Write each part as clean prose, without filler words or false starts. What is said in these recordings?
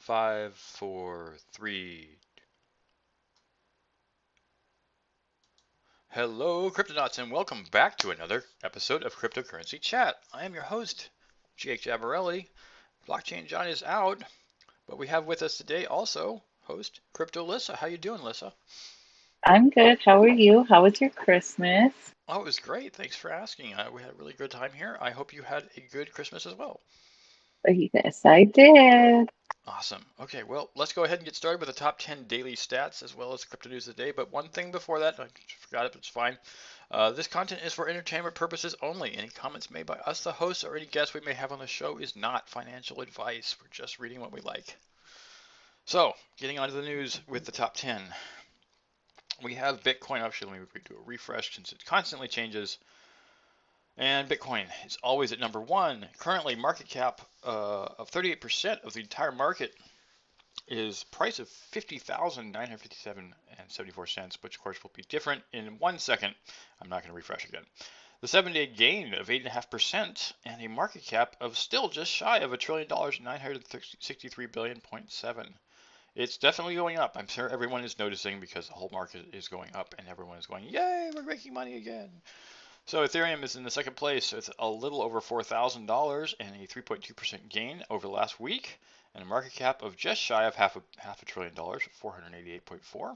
5, 4, 3. Hello, Cryptonauts, and welcome back to another episode of Cryptocurrency Chat. I am your host, JABORELI. Blockchain John is out, but we have with us today also host Crypto LYSSA. How you doing, LYSSA? I'm good. How are you? How was your Christmas? Oh, it was great. Thanks for asking. We had a really good time here. I hope you had a good Christmas as well. Yes, I did. Awesome. Okay, well, let's go ahead and get started with the top 10 daily stats as well as crypto news of the day. But one thing before that, I forgot it, but it's fine. This content is for entertainment purposes only. Any comments made by us, the hosts, or any guests we may have on the show is not financial advice. We're just reading what we like. So, getting on to the news with the top 10. We have Bitcoin. Actually, let me do a refresh since it constantly changes. And Bitcoin is always at number one. Currently, market cap of 38% of the entire market is price of 50,957 and 74 cents, which of course will be different in 1 second. I'm not going to refresh again. The 7-day gain of 8.5% and a market cap of still just shy of $1 trillion, 963 billion.7. It's definitely going up. I'm sure everyone is noticing because the whole market is going up and everyone is going, yay, we're making money again. So Ethereum is in the second place. It's a little over $4,000 and a 3.2% gain over last week, and a market cap of just shy of half a trillion dollars, 488.4.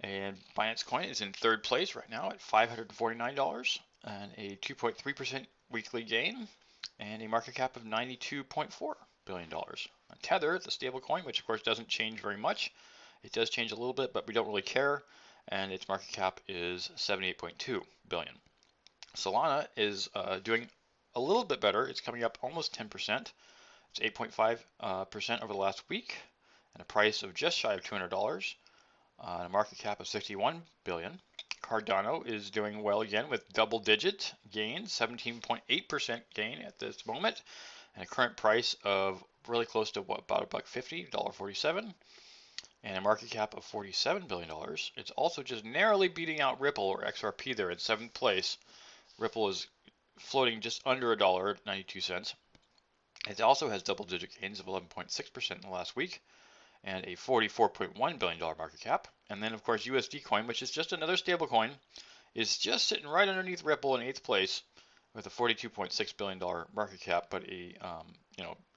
And Binance Coin is in third place right now at $549 and a 2.3% weekly gain and a market cap of $92.4 billion. Tether, the stable coin, which of course doesn't change very much. It does change a little bit, but we don't really care. And its market cap is 78.2 billion. Solana is doing a little bit better. It's coming up almost 10%. It's 8.5% over the last week, and a price of just shy of $200, and a market cap of 61 billion. Cardano is doing well again with double-digit gains, 17.8% gain at this moment, and a current price of really close to about $1.50, $1.47, and a market cap of $47 billion. It's also just narrowly beating out Ripple or XRP there in seventh place. Ripple is floating just under $1, 92 cents. It also has double-digit gains of 11.6% in the last week and a $44.1 billion market cap. And then, of course, USD coin, which is just another stable coin, is just sitting right underneath Ripple in eighth place with a $42.6 billion market cap, but a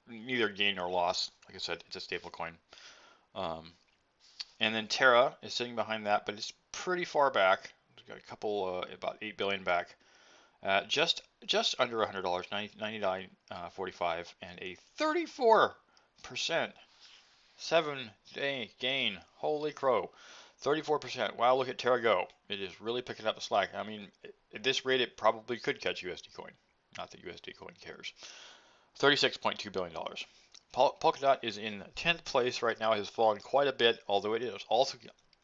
neither gain nor loss. Like I said, it's a stable coin. And then Terra is sitting behind that, but it's pretty far back. It's got a couple, about 8 billion back. Just under $100, 99.45, and a 34% 7-day gain. Holy crow. 34%. Wow, look at Terra go. It is really picking up the slack. I mean, at this rate, it probably could catch USD coin. Not that USD coin cares. $36.2 billion. Polkadot is in 10th place right now. It has fallen quite a bit, although it is also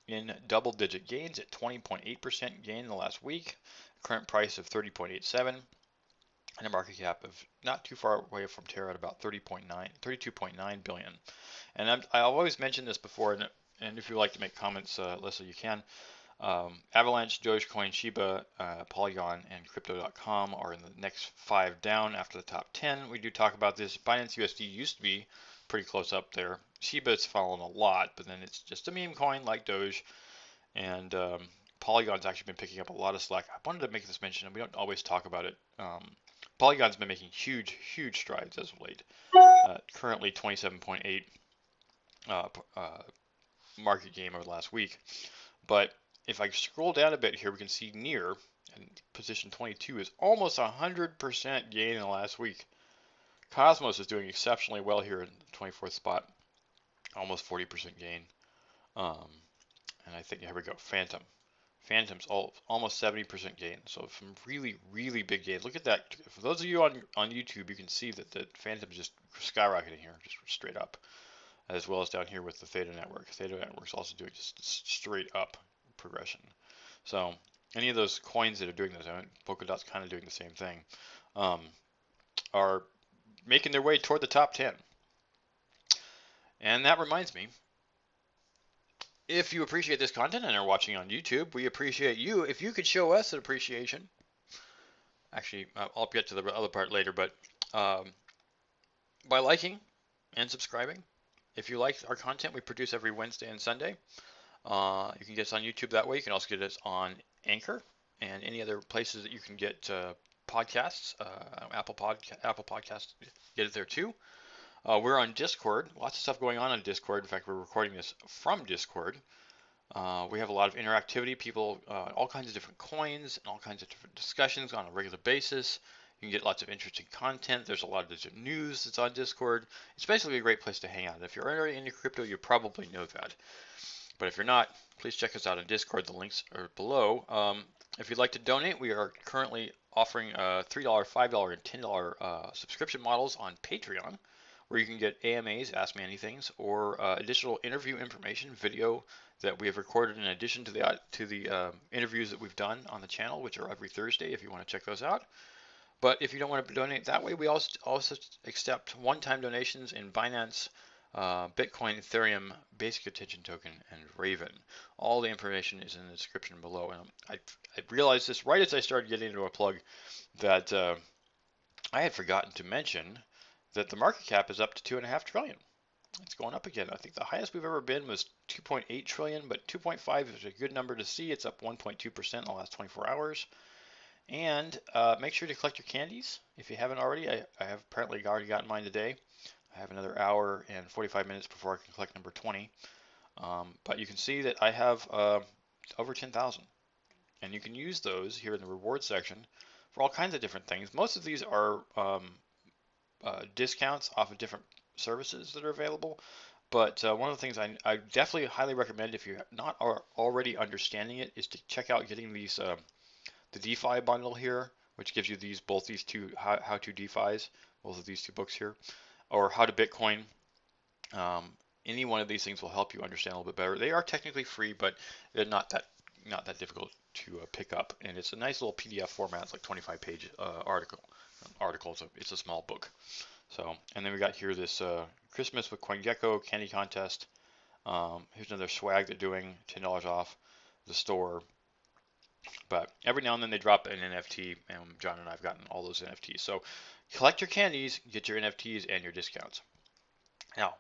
in double-digit gains at 20.8% gain in the last week. Current price of 30.87 and a market cap of not too far away from Terra at about 32.9 billion. And I've always mentioned this before, and if you'd like to make comments, Lisa, you can. Avalanche, Dogecoin, Shiba, Polygon, and Crypto.com are in the next 5 down after the top 10. We do talk about this. Binance USD used to be pretty close up there. Shiba's fallen a lot, but then it's just a meme coin like Doge. And Polygon's actually been picking up a lot of slack. I wanted to make this mention, and we don't always talk about it. Polygon's been making huge strides as of late. Currently 27.8 market gain over the last week. But if I scroll down a bit here, we can see near, and position 22 is almost 100% gain in the last week. Cosmos is doing exceptionally well here in the 24th spot, almost 40% gain. And I think, here we go, Phantom's almost 70% gain. So some really big gains. Look at that. For those of you on YouTube, you can see that the Phantom's just skyrocketing here, just straight up. As well as down here with the Theta Network. Theta Network's also doing just straight up progression. So any of those coins that are doing this, Polkadot's kind of doing the same thing, are making their way toward the top 10. And that reminds me, if you appreciate this content and are watching on YouTube, we appreciate you. If you could show us an appreciation, actually, I'll get to the other part later, but by liking and subscribing, If you like our content, we produce every Wednesday and Sunday. You can get us on YouTube that way. You can also get us on Anchor and any other places that you can get podcasts. Apple Podcasts, get it there too. We're on Discord. Lots of stuff going on Discord. In fact, we're recording this from Discord. We have a lot of interactivity. People, all kinds of different coins and all kinds of different discussions on a regular basis. You can get lots of interesting content. There's a lot of digital news that's on Discord. It's basically a great place to hang out. If you're already into crypto, you probably know that. But if you're not, please check us out on Discord. The links are below. If you'd like to donate, we are currently offering $3, $5, and $10 subscription models on Patreon, where you can get AMAs, Ask Me Anythings, or additional interview information, video that we have recorded in addition to the interviews that we've done on the channel, which are every Thursday if you want to check those out. But if you don't want to donate that way, we also accept one-time donations in Binance, Bitcoin, Ethereum, Basic Attention Token, and Raven. All the information is in the description below. And I realized this right as I started getting into a plug that I had forgotten to mention that the market cap is up to 2.5 trillion. It's going up again. I think the highest we've ever been was 2.8 trillion, but 2.5 is a good number to see. It's up 1.2% in the last 24 hours. And make sure to collect your candies if you haven't already. I have apparently already gotten mine today. I have another hour and 45 minutes before I can collect number 20. But you can see that I have over 10,000. And you can use those here in the reward section for all kinds of different things. Most of these are discounts off of different services that are available. But one of the things I definitely highly recommend, if you're not already understanding it, is to check out getting these the DeFi bundle here, which gives you both these two how-to DeFis, both of these two books here, or How to Bitcoin. Any one of these things will help you understand a little bit better. They are technically free, but they're not that difficult to pick up, and it's a nice little PDF format. It's like 25-page article. So it's a small book. So, and then we got here this Christmas with Coingecko candy contest. Here's another swag they're doing, $10 off the store. But every now and then they drop an NFT, and John and I have gotten all those NFTs. So collect your candies, get your NFTs and your discounts. Now,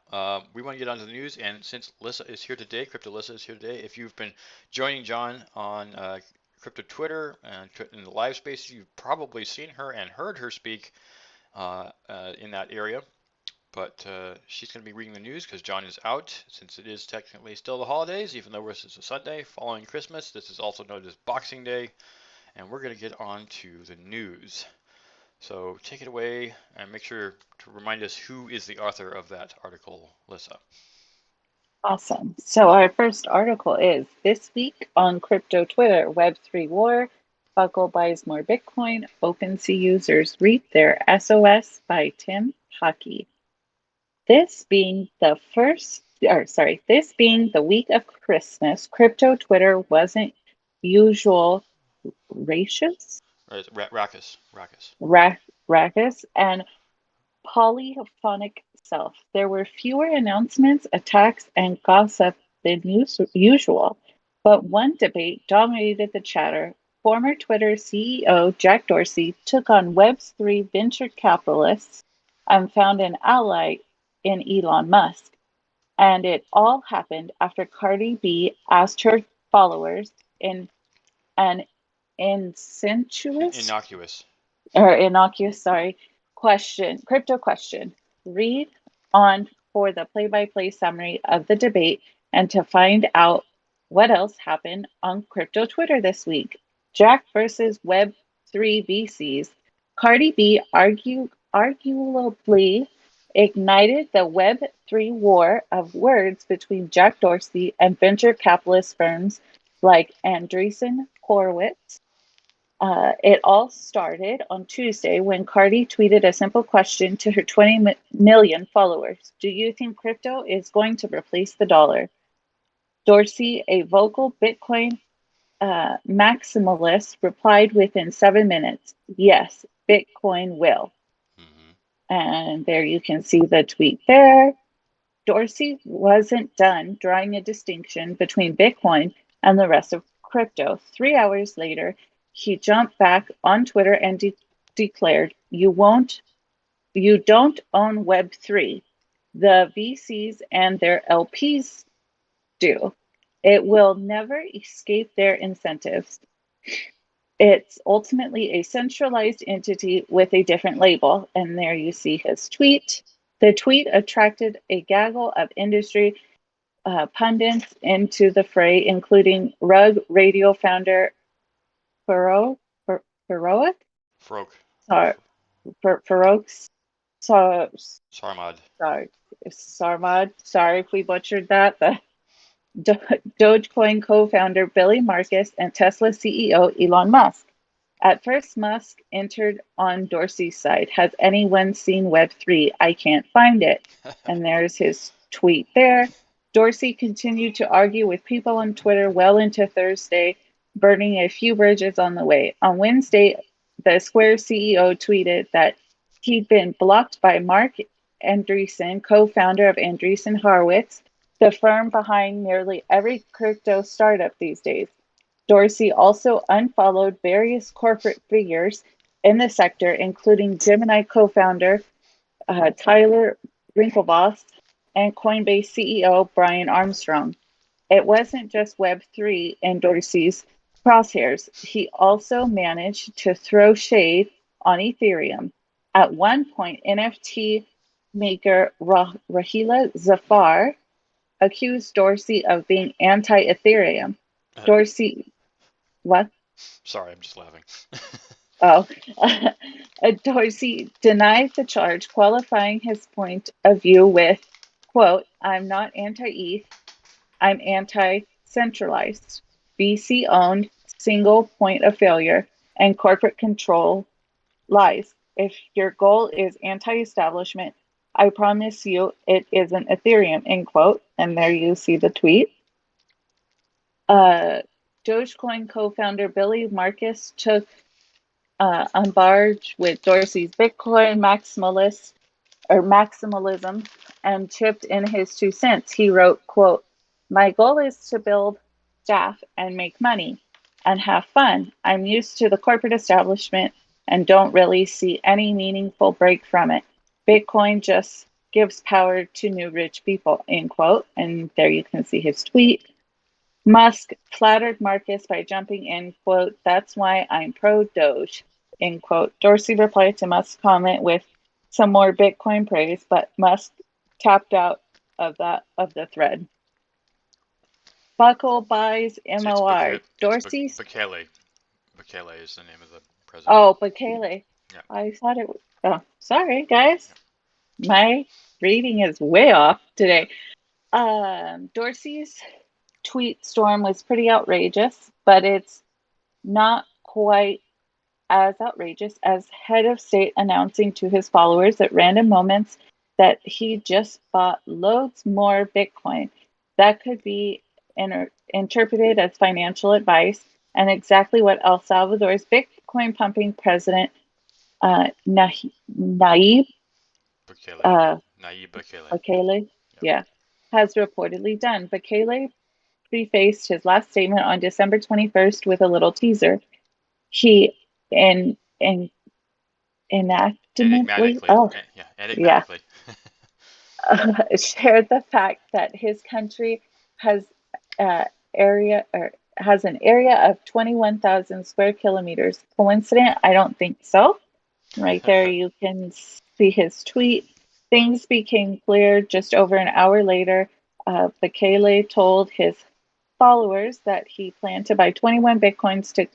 we want to get on to the news, and since LYSSA is here today, Crypto LYSSA is here today, if you've been joining John on Crypto Twitter and in the live space, you've probably seen her and heard her speak in that area. But she's going to be reading the news because John is out, since it is technically still the holidays, even though this is a Sunday following Christmas. This is also known as Boxing Day, and we're going to get on to the news. So take it away and make sure to remind us who is the author of that article, LYSSA. Awesome. So our first article is This Week on Crypto Twitter, Web3 War, Buckle buys more Bitcoin, OpenSea users reap their SOS by Tim Hockey. This being the week of Christmas, crypto Twitter wasn't usual raucous, raucous, and polyphonic self. There were fewer announcements, attacks, and gossip than usual, but one debate dominated the chatter. Former Twitter CEO Jack Dorsey took on Web3 venture capitalists and found an ally in Elon Musk. And it all happened after Cardi B asked her followers in an innocuous crypto question. Read on for the play-by-play summary of the debate and to find out what else happened on crypto Twitter this week. Jack versus Web3 VCs. Cardi B arguably ignited the Web3 war of words between Jack Dorsey and venture capitalist firms like Andreessen Horowitz. It all started on Tuesday when Cardi tweeted a simple question to her 20 million followers. Do you think crypto is going to replace the dollar? Dorsey, a vocal Bitcoin maximalist, replied within 7 minutes, yes, Bitcoin will. And there you can see the tweet there. Dorsey wasn't done drawing a distinction between Bitcoin and the rest of crypto. 3 hours later, he jumped back on Twitter and declared, "You don't own Web3. The VCs and their LPs do. It will never escape their incentives. It's ultimately a centralized entity with a different label. And there you see his tweet. The tweet attracted a gaggle of industry pundits into the fray, including Rug Radio founder Farouk, Farouk, Froke. Sorry, Farouk, so, Sarmad. sorry, Sarmad. Sorry if we butchered that. The Dogecoin co-founder Billy Marcus and Tesla CEO Elon Musk. At first, Musk entered on Dorsey's side. Has anyone seen Web3? I can't find it. And there's his tweet there. Dorsey continued to argue with people on Twitter well into Thursday, burning a few bridges on the way. On Wednesday, the Square CEO tweeted that he'd been blocked by Mark Andreessen, co-founder of Andreessen Horowitz, the firm behind nearly every crypto startup these days. Dorsey also unfollowed various corporate figures in the sector, including Gemini co-founder Tyler Winklevoss and Coinbase CEO Brian Armstrong. It wasn't just Web3 in Dorsey's crosshairs. He also managed to throw shade on Ethereum. At one point, NFT maker Rahila Zafar accused Dorsey of being anti-Ethereum. Dorsey, what? Sorry, I'm just laughing. Oh, Dorsey denied the charge, qualifying his point of view with, quote, I'm not anti-ETH, I'm anti-centralized, VC-owned, single point of failure, and corporate control lies. If your goal is anti-establishment, I promise you it isn't Ethereum, end quote. And there you see the tweet. Dogecoin co-founder Billy Marcus took umbrage with Dorsey's Bitcoin maximalism and chipped in his 2 cents. He wrote, quote, my goal is to build staff and make money and have fun. I'm used to the corporate establishment and don't really see any meaningful break from it. Bitcoin just gives power to new rich people, end quote. And there you can see his tweet. Musk flattered Marcus by jumping in, quote, that's why I'm pro-Doge, end quote. Dorsey replied to Musk's comment with some more Bitcoin praise, but Musk tapped out of the thread. Buckle buys MOR. Dorsey's Bekele. Bekele is the name of the president. Oh, Bekele. Yeah. I thought it was. Oh, sorry, guys. My reading is way off today. Dorsey's tweet storm was pretty outrageous, but it's not quite as outrageous as head of state announcing to his followers at random moments that he just bought loads more Bitcoin. That could be interpreted as financial advice, and exactly what El Salvador's Bitcoin pumping president Nayib Bukele, has reportedly done. Bukele prefaced his last statement on December 21st with a little teaser. He enigmatically shared the fact that his country has an area of 21,000 square kilometers. Coincident? I don't think so. Right there, you can see his tweet. Things became clear just over an hour later. Bekele told his followers that he planned to buy 21 Bitcoins to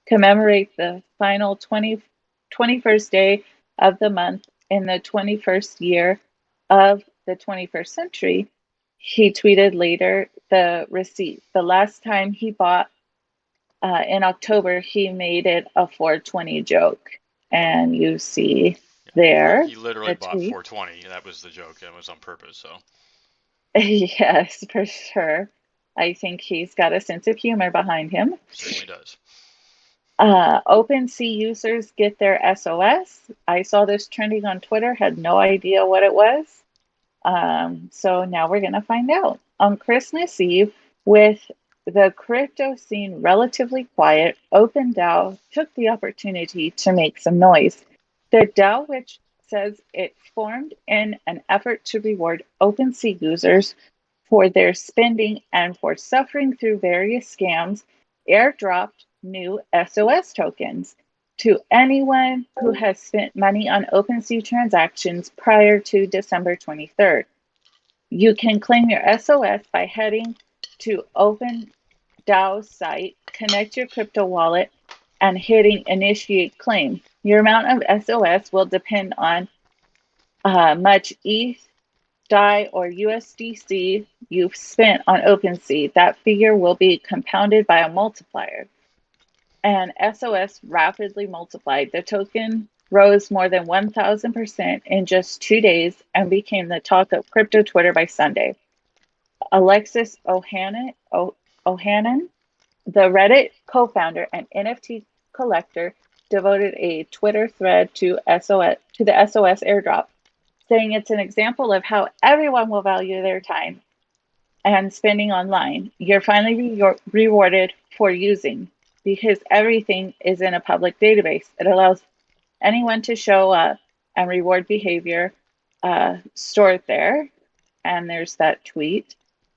commemorate the final 21st day of the month in the 21st year of the 21st century. He tweeted later the receipt. The last time he bought in October, he made it a 420 joke. And you see there. He literally bought 420. That was the joke. That was on purpose. So. Yes, for sure. I think he's got a sense of humor behind him. Certainly does. OpenSea users get their SOS. I saw this trending on Twitter, had no idea what it was. So now we're going to find out. On Christmas Eve, with the crypto scene relatively quiet, Opendao took the opportunity to make some noise. The DAO, which says it formed in an effort to reward OpenSea users for their spending and for suffering through various scams, airdropped new SOS tokens to anyone who has spent money on OpenSea transactions prior to December 23rd. You can claim your SOS by heading to Opendao's site, connect your crypto wallet, and hitting initiate claim. Your amount of SOS will depend on much ETH, DAI, or USDC you've spent on OpenSea. That figure will be compounded by a multiplier. And SOS rapidly multiplied. The token rose more than 1,000% in just 2 days and became the talk of crypto Twitter by Sunday. Alexis Ohanian, the Reddit co-founder and NFT collector, devoted a Twitter thread to the SOS airdrop, saying it's an example of how everyone will value their time and spending online. You're finally rewarded for using, because everything is in a public database. It allows anyone to show up and reward behavior stored there. And there's that tweet.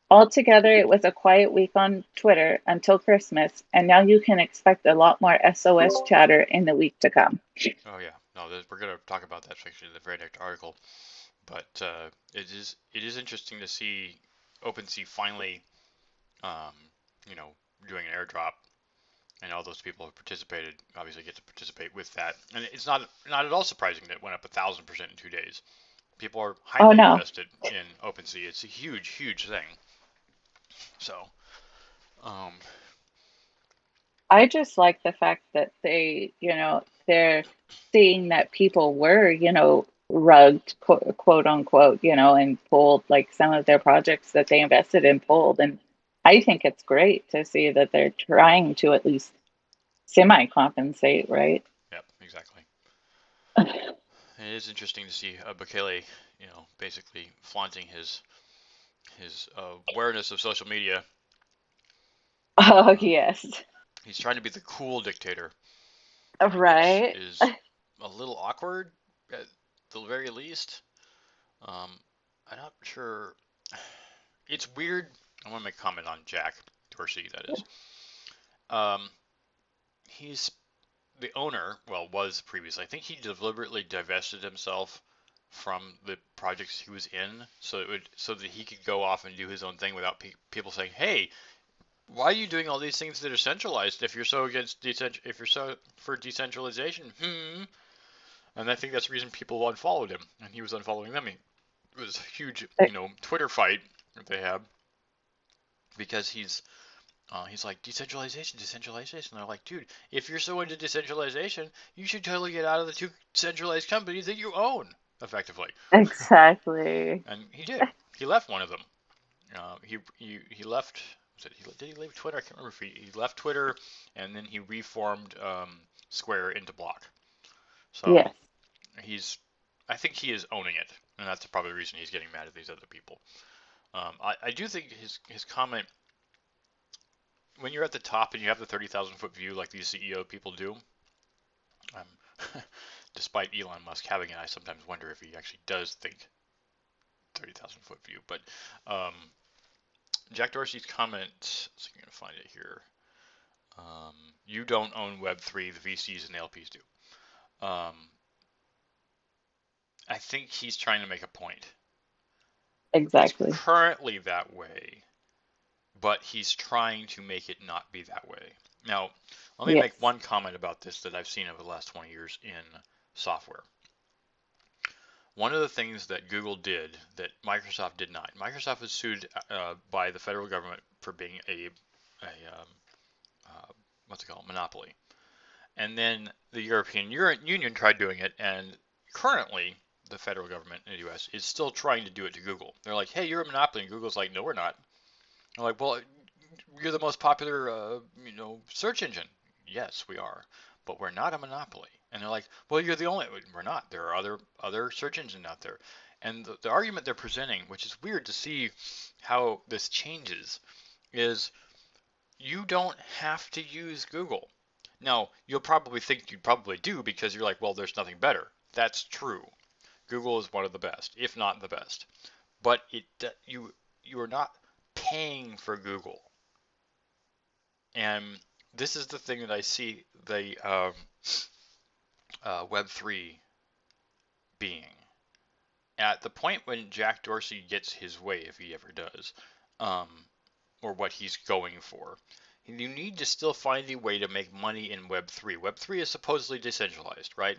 Altogether, it was a quiet week on Twitter until Christmas, and now you can expect a lot more SOS chatter in the week to come. Oh yeah, no, we're gonna talk about that actually in the very next article. But it is interesting to see OpenSea finally, um, you know, doing an airdrop, and all those people who participated obviously get to participate with that. And it's not at all surprising that it went up 1,000% in 2 days. People are highly invested in OpenSea. It's a huge, huge thing. So, I just like the fact that they're seeing that people were, rugged, quote unquote, and pulled, like some of their projects that they invested in pulled. And I think it's great to see that they're trying to at least semi-compensate, right? Yep, exactly. It is interesting to see Bekele, basically flaunting his awareness of social media. Oh, yes. He's trying to be the cool dictator. Right. Which is a little awkward at the very least. I'm not sure. It's weird. I want to make a comment on Jack Dorsey, that is. He's the owner, well, was previously. I think he deliberately divested himself from the projects he was in, so that he could go off and do his own thing without people saying, "Hey, why are you doing all these things that are centralized if you're so against if you're so for decentralization?" And I think that's the reason people unfollowed him, and he was unfollowing them. It was a huge, Twitter fight that they had, because he's like, decentralization. And they're like, dude, if you're so into decentralization, you should totally get out of the two centralized companies that you own, effectively. Exactly. And he did. He left one of them. He left. Did he leave Twitter? I can't remember if he left Twitter, and then he reformed Square into Block. So yes. I think he is owning it, and that's probably the reason he's getting mad at these other people. I do think his comment, when you're at the top and you have the 30,000-foot view like these CEO people do, despite Elon Musk having it, I sometimes wonder if he actually does think 30,000-foot view. But Jack Dorsey's comment, so I'm going to find it here. You don't own Web3, the VCs and the LPs do. I think he's trying to make a point. Exactly. It's currently that way, but he's trying to make it not be that way. Now, let me make one comment about this that I've seen over the last 20 years in software. One of the things that Google did that Microsoft did not. Microsoft was sued by the federal government for being a what's it called, monopoly. And then the European Union tried doing it, and currently the federal government in the U.S. is still trying to do it to Google. They're like, hey, you're a monopoly, and Google's like, no, we're not. They're like, well, you're the most popular, search engine. Yes, we are, but we're not a monopoly. And they're like, well, you're the only. We're not. There are other search engines out there. And the argument they're presenting, which is weird to see how this changes, is you don't have to use Google. Now, you'll probably think you probably do because you're like, well, there's nothing better. That's true. Google is one of the best, if not the best. But you are not paying for Google. And this is the thing that I see the Web3 being. At the point when Jack Dorsey gets his way, if he ever does, um, or what he's going for, you need to still find a way to make money in Web3. Web3 is supposedly decentralized, right?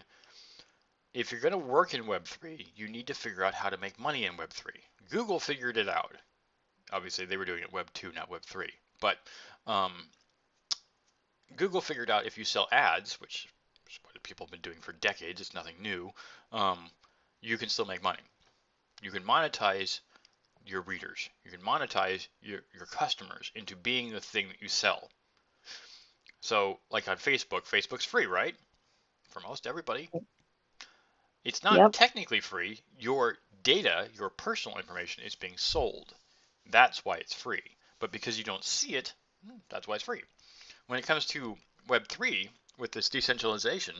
If you're going to work in Web3, you need to figure out how to make money in Web3. Google figured it out. Obviously, they were doing it Web2, not Web3. But Google figured out if you sell ads, which is what people have been doing for decades, it's nothing new, you can still make money. You can monetize your readers. You can monetize your customers into being the thing that you sell. So, like on Facebook, Facebook's free, right? For most everybody. It's not Yep. technically free. Your data, your personal information is being sold. That's why it's free. But because you don't see it, that's why it's free. When it comes to Web3, with this decentralization,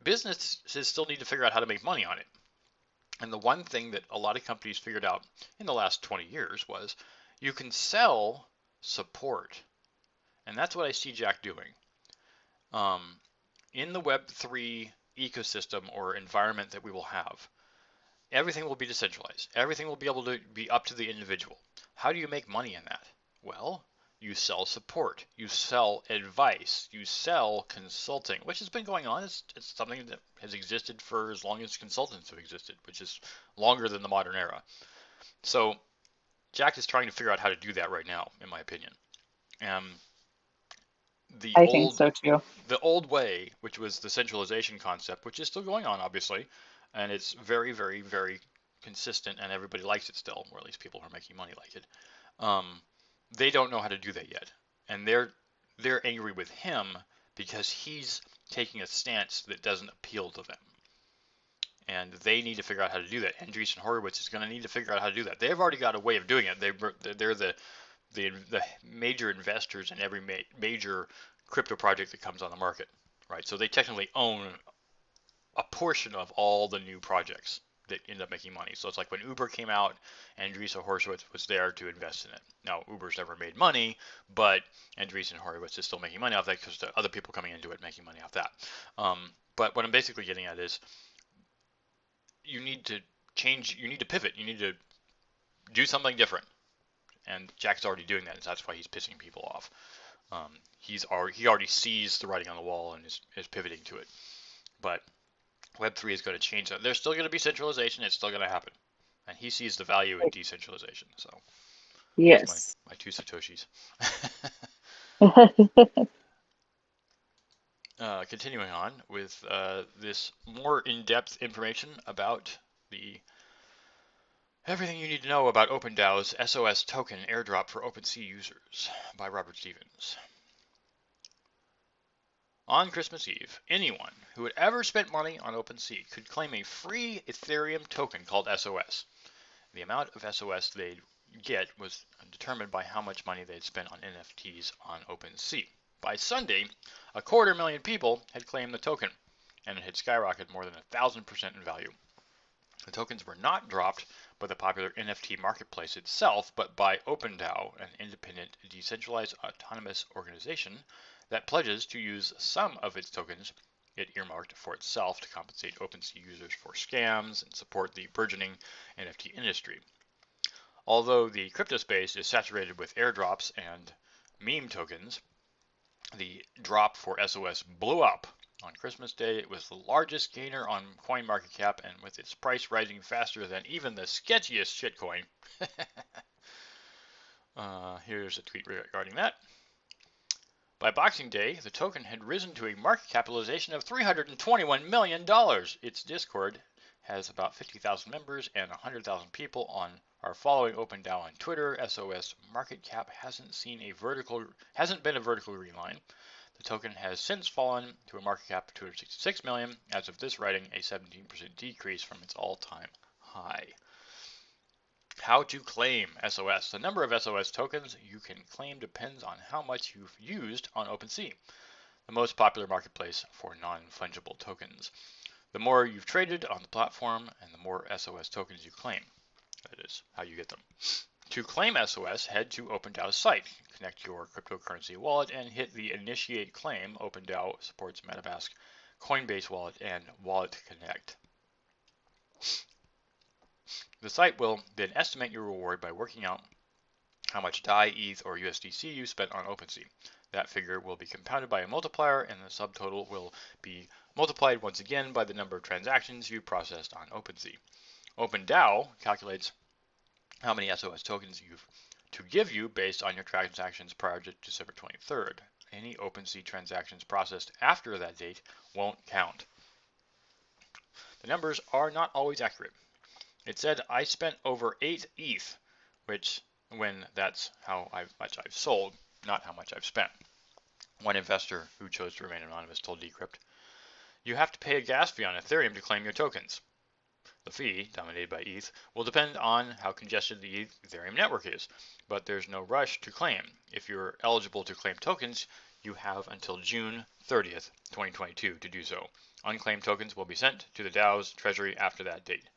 businesses still need to figure out how to make money on it. And the one thing that a lot of companies figured out in the last 20 years was you can sell support. And that's what I see Jack doing. In the Web3 ecosystem or environment that we will have, everything will be decentralized. Everything will be able to be up to the individual. How do you make money in that? Well, you sell support, you sell advice, you sell consulting, which has been going on. It's something that has existed for as long as consultants have existed, which is longer than the modern era. So Jack is trying to figure out how to do that right now, in my opinion. I think so too. The old way, which was the centralization concept, which is still going on, obviously, and it's very, very, very consistent, and everybody likes it still, or at least people who are making money like it. They don't know how to do that yet, and they're angry with him because he's taking a stance that doesn't appeal to them, and they need to figure out how to do that. Andreessen Horowitz is going to need to figure out how to do that. They've already got a way of doing it. They're the major investors in every major crypto project that comes on the market, right? So they technically own a portion of all the new projects that end up making money. So it's like when Uber came out, Andreessen Horowitz was there to invest in it. Now, Uber's never made money, but Andreessen Horowitz is still making money off that because there are other people coming into it making money off that. But what I'm basically getting at is you need to change, you need to pivot, you need to do something different. And Jack's already doing that, and that's why he's pissing people off. He already sees the writing on the wall and is pivoting to it. But Web3 is going to change that. There's still going to be centralization. It's still going to happen. And he sees the value in decentralization. So Yes. my two Satoshis. Continuing on with this more in-depth information about everything you need to know about Opendao's SOS token airdrop for OpenSea users by Robert Stevens. On Christmas Eve, anyone who had ever spent money on OpenSea could claim a free Ethereum token called SOS. The amount of SOS they'd get was determined by how much money they'd spent on NFTs on OpenSea. By Sunday, 250,000 people had claimed the token, and it had skyrocketed more than 1,000% in value. The tokens were not dropped by the popular NFT marketplace itself, but by Opendao, an independent, decentralized, autonomous organization that pledges to use some of its tokens it earmarked for itself to compensate OpenSea users for scams and support the burgeoning NFT industry. Although the crypto space is saturated with airdrops and meme tokens, the drop for SOS blew up. On Christmas Day, it was the largest gainer on CoinMarketCap, and with its price rising faster than even the sketchiest shitcoin. Here's a tweet regarding that. By Boxing Day, the token had risen to a market capitalization of $321 million. Its Discord has about 50,000 members and 100,000 people are following Opendao on Twitter. SOS market cap hasn't been a vertical green line. The token has since fallen to a market cap of 266 million. As of this writing, a 17% decrease from its all-time high. How to claim SOS. The number of SOS tokens you can claim depends on how much you've used on OpenSea, the most popular marketplace for non-fungible tokens. the more you've traded on the platform and the more SOS tokens you claim. That is how you get them. To claim SOS, head to Opendao's site, connect your cryptocurrency wallet, and hit the Initiate Claim. Opendao supports MetaMask, Coinbase Wallet, and Wallet Connect. The site will then estimate your reward by working out how much DAI, ETH, or USDC you spent on OpenSea. That figure will be compounded by a multiplier, and the subtotal will be multiplied once again by the number of transactions you processed on OpenSea. Opendao calculates how many SOS tokens you've to give you based on your transactions prior to December 23rd. Any OpenSea transactions processed after that date won't count. The numbers are not always accurate. It said I spent over 8 ETH, when that's how much I've sold, not how much I've spent. One investor who chose to remain anonymous told Decrypt, "You have to pay a gas fee on Ethereum to claim your tokens. The fee, dominated by ETH, will depend on how congested the Ethereum network is, but there's no rush to claim. If you're eligible to claim tokens, you have until June 30th, 2022 to do so. Unclaimed tokens will be sent to the DAO's treasury after that date.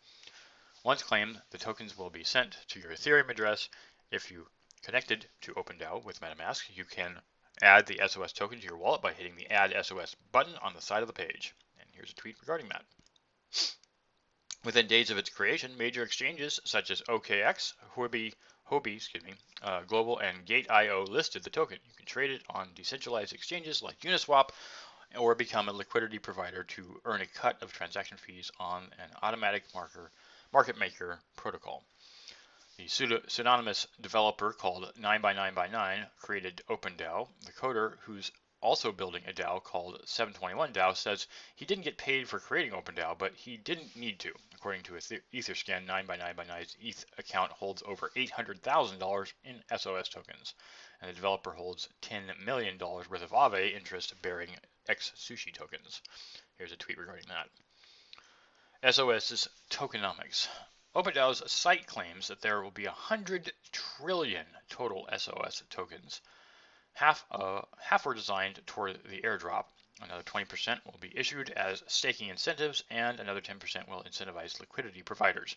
Once claimed, the tokens will be sent to your Ethereum address. If you connected to Opendao with MetaMask, you can add the SOS token to your wallet by hitting the Add SOS button on the side of the page." And here's a tweet regarding that. Within days of its creation, major exchanges such as OKX, Huobi, Global, and Gate.io listed the token. You can trade it on decentralized exchanges like Uniswap or become a liquidity provider to earn a cut of transaction fees on an automatic market maker protocol. The pseudonymous developer called 9x9x9 created Opendao. The coder, who's also building a DAO called 721DAO, says he didn't get paid for creating Opendao, but he didn't need to. According to Etherscan, 9x9x9's ETH account holds over $800,000 in SOS tokens, and the developer holds $10 million worth of Aave interest-bearing XSushi tokens. Here's a tweet regarding that. SOS's tokenomics. Opendao's site claims that there will be 100 trillion total SOS tokens. Half were designed toward the airdrop. Another 20% will be issued as staking incentives, and another 10% will incentivize liquidity providers.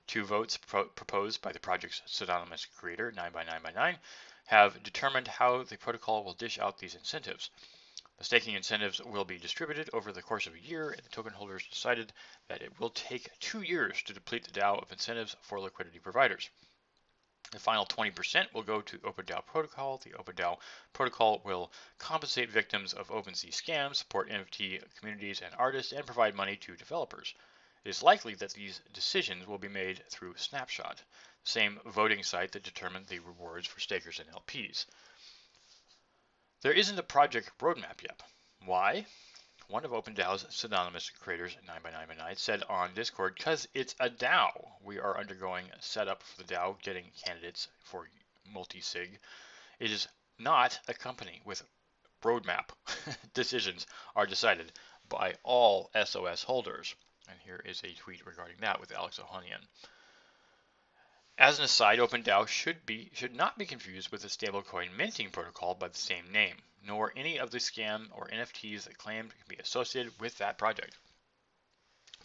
2 votes proposed by the project's pseudonymous creator, 9x9x9, have determined how the protocol will dish out these incentives. The staking incentives will be distributed over the course of a year, and the token holders decided that it will take 2 years to deplete the DAO of incentives for liquidity providers. The final 20% will go to Opendao protocol. The Opendao protocol will compensate victims of OpenSea scams, support NFT communities and artists, and provide money to developers. It is likely that these decisions will be made through Snapshot, the same voting site that determined the rewards for stakers and LPs. There isn't a project roadmap yet. Why? One of Opendao's pseudonymous creators, 9x9x9, said on Discord, "Because it's a DAO. We are undergoing setup for the DAO, getting candidates for multi-sig. It is not a company with roadmap. Decisions are decided by all SOS holders." And here is a tweet regarding that with Alex Ohanian. As an aside, Opendao should not be confused with the stablecoin minting protocol by the same name, nor any of the scam or NFTs that claimed can be associated with that project.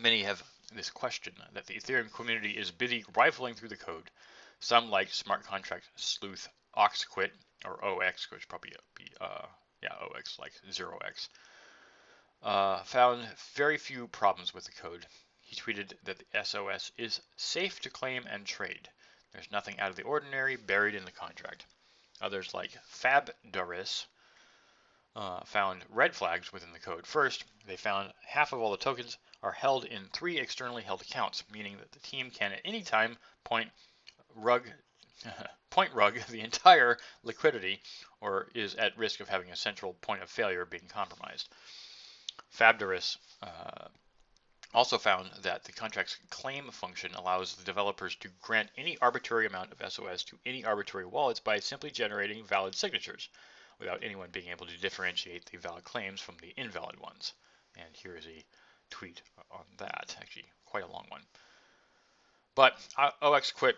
Many have this question that the Ethereum community is busy rifling through the code. Some, like smart contract sleuth Oxquit, or OX, which probably be OX like 0x, found very few problems with the code. He tweeted that the SOS is safe to claim and trade. There's nothing out of the ordinary buried in the contract. Others, like Fabdoris, found red flags within the code. First, they found half of all the tokens are held in 3 externally held accounts, meaning that the team can at any time point rug the entire liquidity, or is at risk of having a central point of failure being compromised. Fabdoris also found that the contract's claim function allows the developers to grant any arbitrary amount of SOS to any arbitrary wallets by simply generating valid signatures, without anyone being able to differentiate the valid claims from the invalid ones. And here is a tweet on that, actually quite a long one. But OXQuit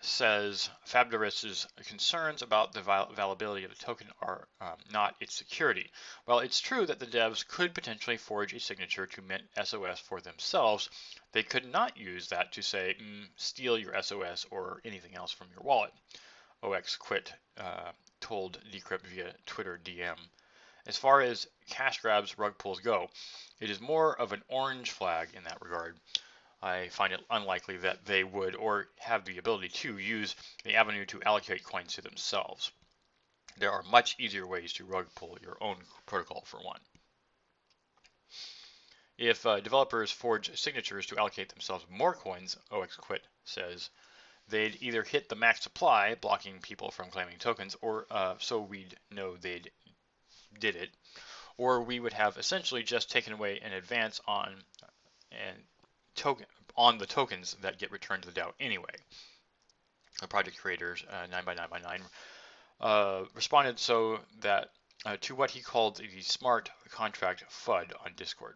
says Fabulous' concerns about the availability of the token are not its security. While it's true that the devs could potentially forge a signature to mint SOS for themselves, they could not use that to say, steal your SOS or anything else from your wallet. OXQuit told Decrypt via Twitter DM. As far as cash grabs rug pulls go, it is more of an orange flag in that regard. I find it unlikely that they would or have the ability to use the avenue to allocate coins to themselves. There are much easier ways to rug pull your own protocol for one. If developers forge signatures to allocate themselves more coins, OXQuit says, they'd either hit the max supply, blocking people from claiming tokens, or so we'd know they did it, or we would have essentially just taken away an advance on the tokens that get returned to the DAO anyway. The project creators, 9x9x9, responded so that to what he called the smart contract FUD on Discord.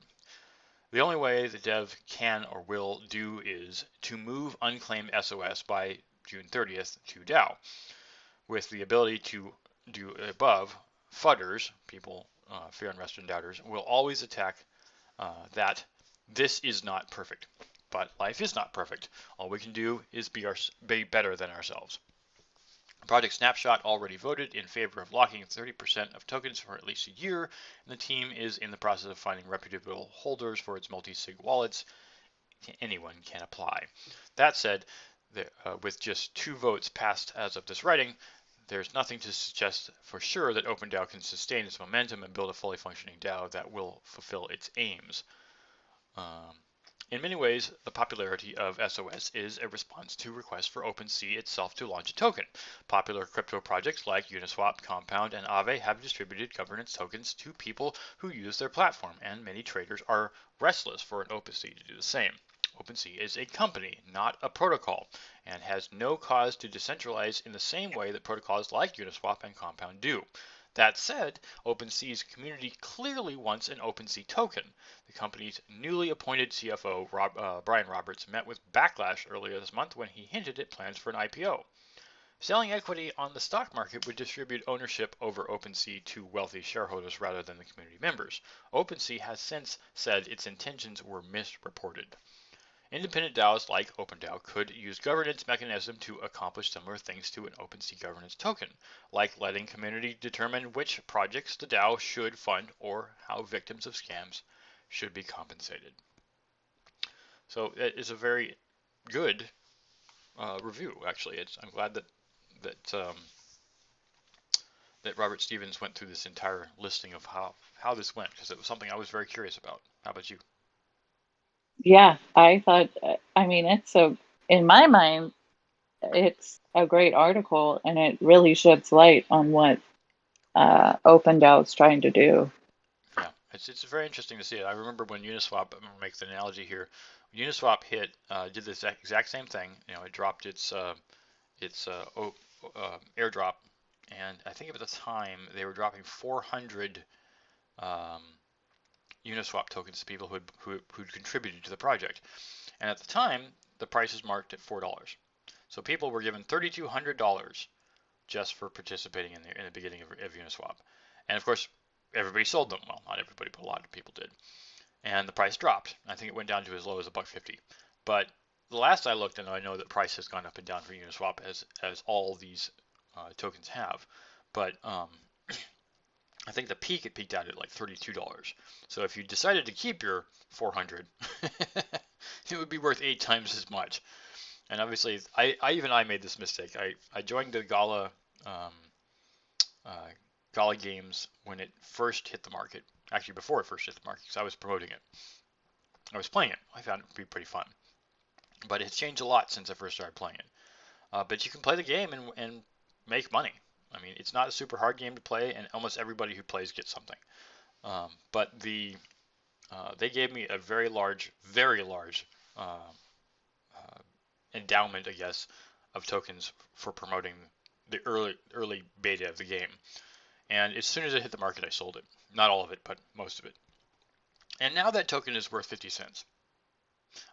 The only way the dev can or will do is to move unclaimed SOS by June 30th to DAO. With the ability to do above, FUDders, people, fear, unrest, and doubters, will always attack that this is not perfect. But life is not perfect. All we can do is be better than ourselves. Project Snapshot already voted in favor of locking 30% of tokens for at least a year, and the team is in the process of finding reputable holders for its multi-sig wallets. Anyone can apply. That said, with just 2 votes passed as of this writing, there's nothing to suggest for sure that Opendao can sustain its momentum and build a fully functioning DAO that will fulfill its aims. In many ways, the popularity of SOS is a response to requests for OpenSea itself to launch a token. Popular crypto projects like Uniswap, Compound, and Aave have distributed governance tokens to people who use their platform, and many traders are restless for an OpenSea to do the same. OpenSea is a company, not a protocol, and has no cause to decentralize in the same way that protocols like Uniswap and Compound do. That said, OpenSea's community clearly wants an OpenSea token. The company's newly appointed CFO, Brian Roberts, met with backlash earlier this month when he hinted at plans for an IPO. Selling equity on the stock market would distribute ownership over OpenSea to wealthy shareholders rather than the community members. OpenSea has since said its intentions were misreported. Independent DAOs like Opendao could use governance mechanism to accomplish similar things to an OpenSea governance token, like letting community determine which projects the DAO should fund or how victims of scams should be compensated. So it is a very good review, actually. I'm glad that Robert Stevens went through this entire listing of how this went, because it was something I was very curious about. How about you? Yeah, I thought, in my mind, it's a great article and it really sheds light on what Opendao is trying to do. Yeah, it's very interesting to see it. I remember when Uniswap, I'm gonna make the analogy here. Uniswap did this exact same thing. It dropped its airdrop, and I think at the time they were dropping 400 um, Uniswap tokens to people who'd contributed to the project. And at the time, the price is marked at $4. So people were given $3,200 just for participating in the beginning of Uniswap. And of course, everybody sold them. Well, not everybody, but a lot of people did. And the price dropped. I think it went down to as low as $1.50. But the last I looked, and I know that price has gone up and down for Uniswap as all these tokens have. But I think the peak, it peaked out at like $32. So if you decided to keep your 400, it would be worth 8 times as much. And obviously, I made this mistake. I joined the um, Gala games when it first hit the market. Actually, before it first hit the market, because I was promoting it. I was playing it. I found it to be pretty fun. But it's changed a lot since I first started playing it. But you can play the game and make money. I mean, it's not a super hard game to play, and almost everybody who plays gets something. But they gave me a very large endowment, I guess, of tokens for promoting the early beta of the game. And as soon as it hit the market, I sold it. Not all of it, but most of it. And now that token is worth 50 cents.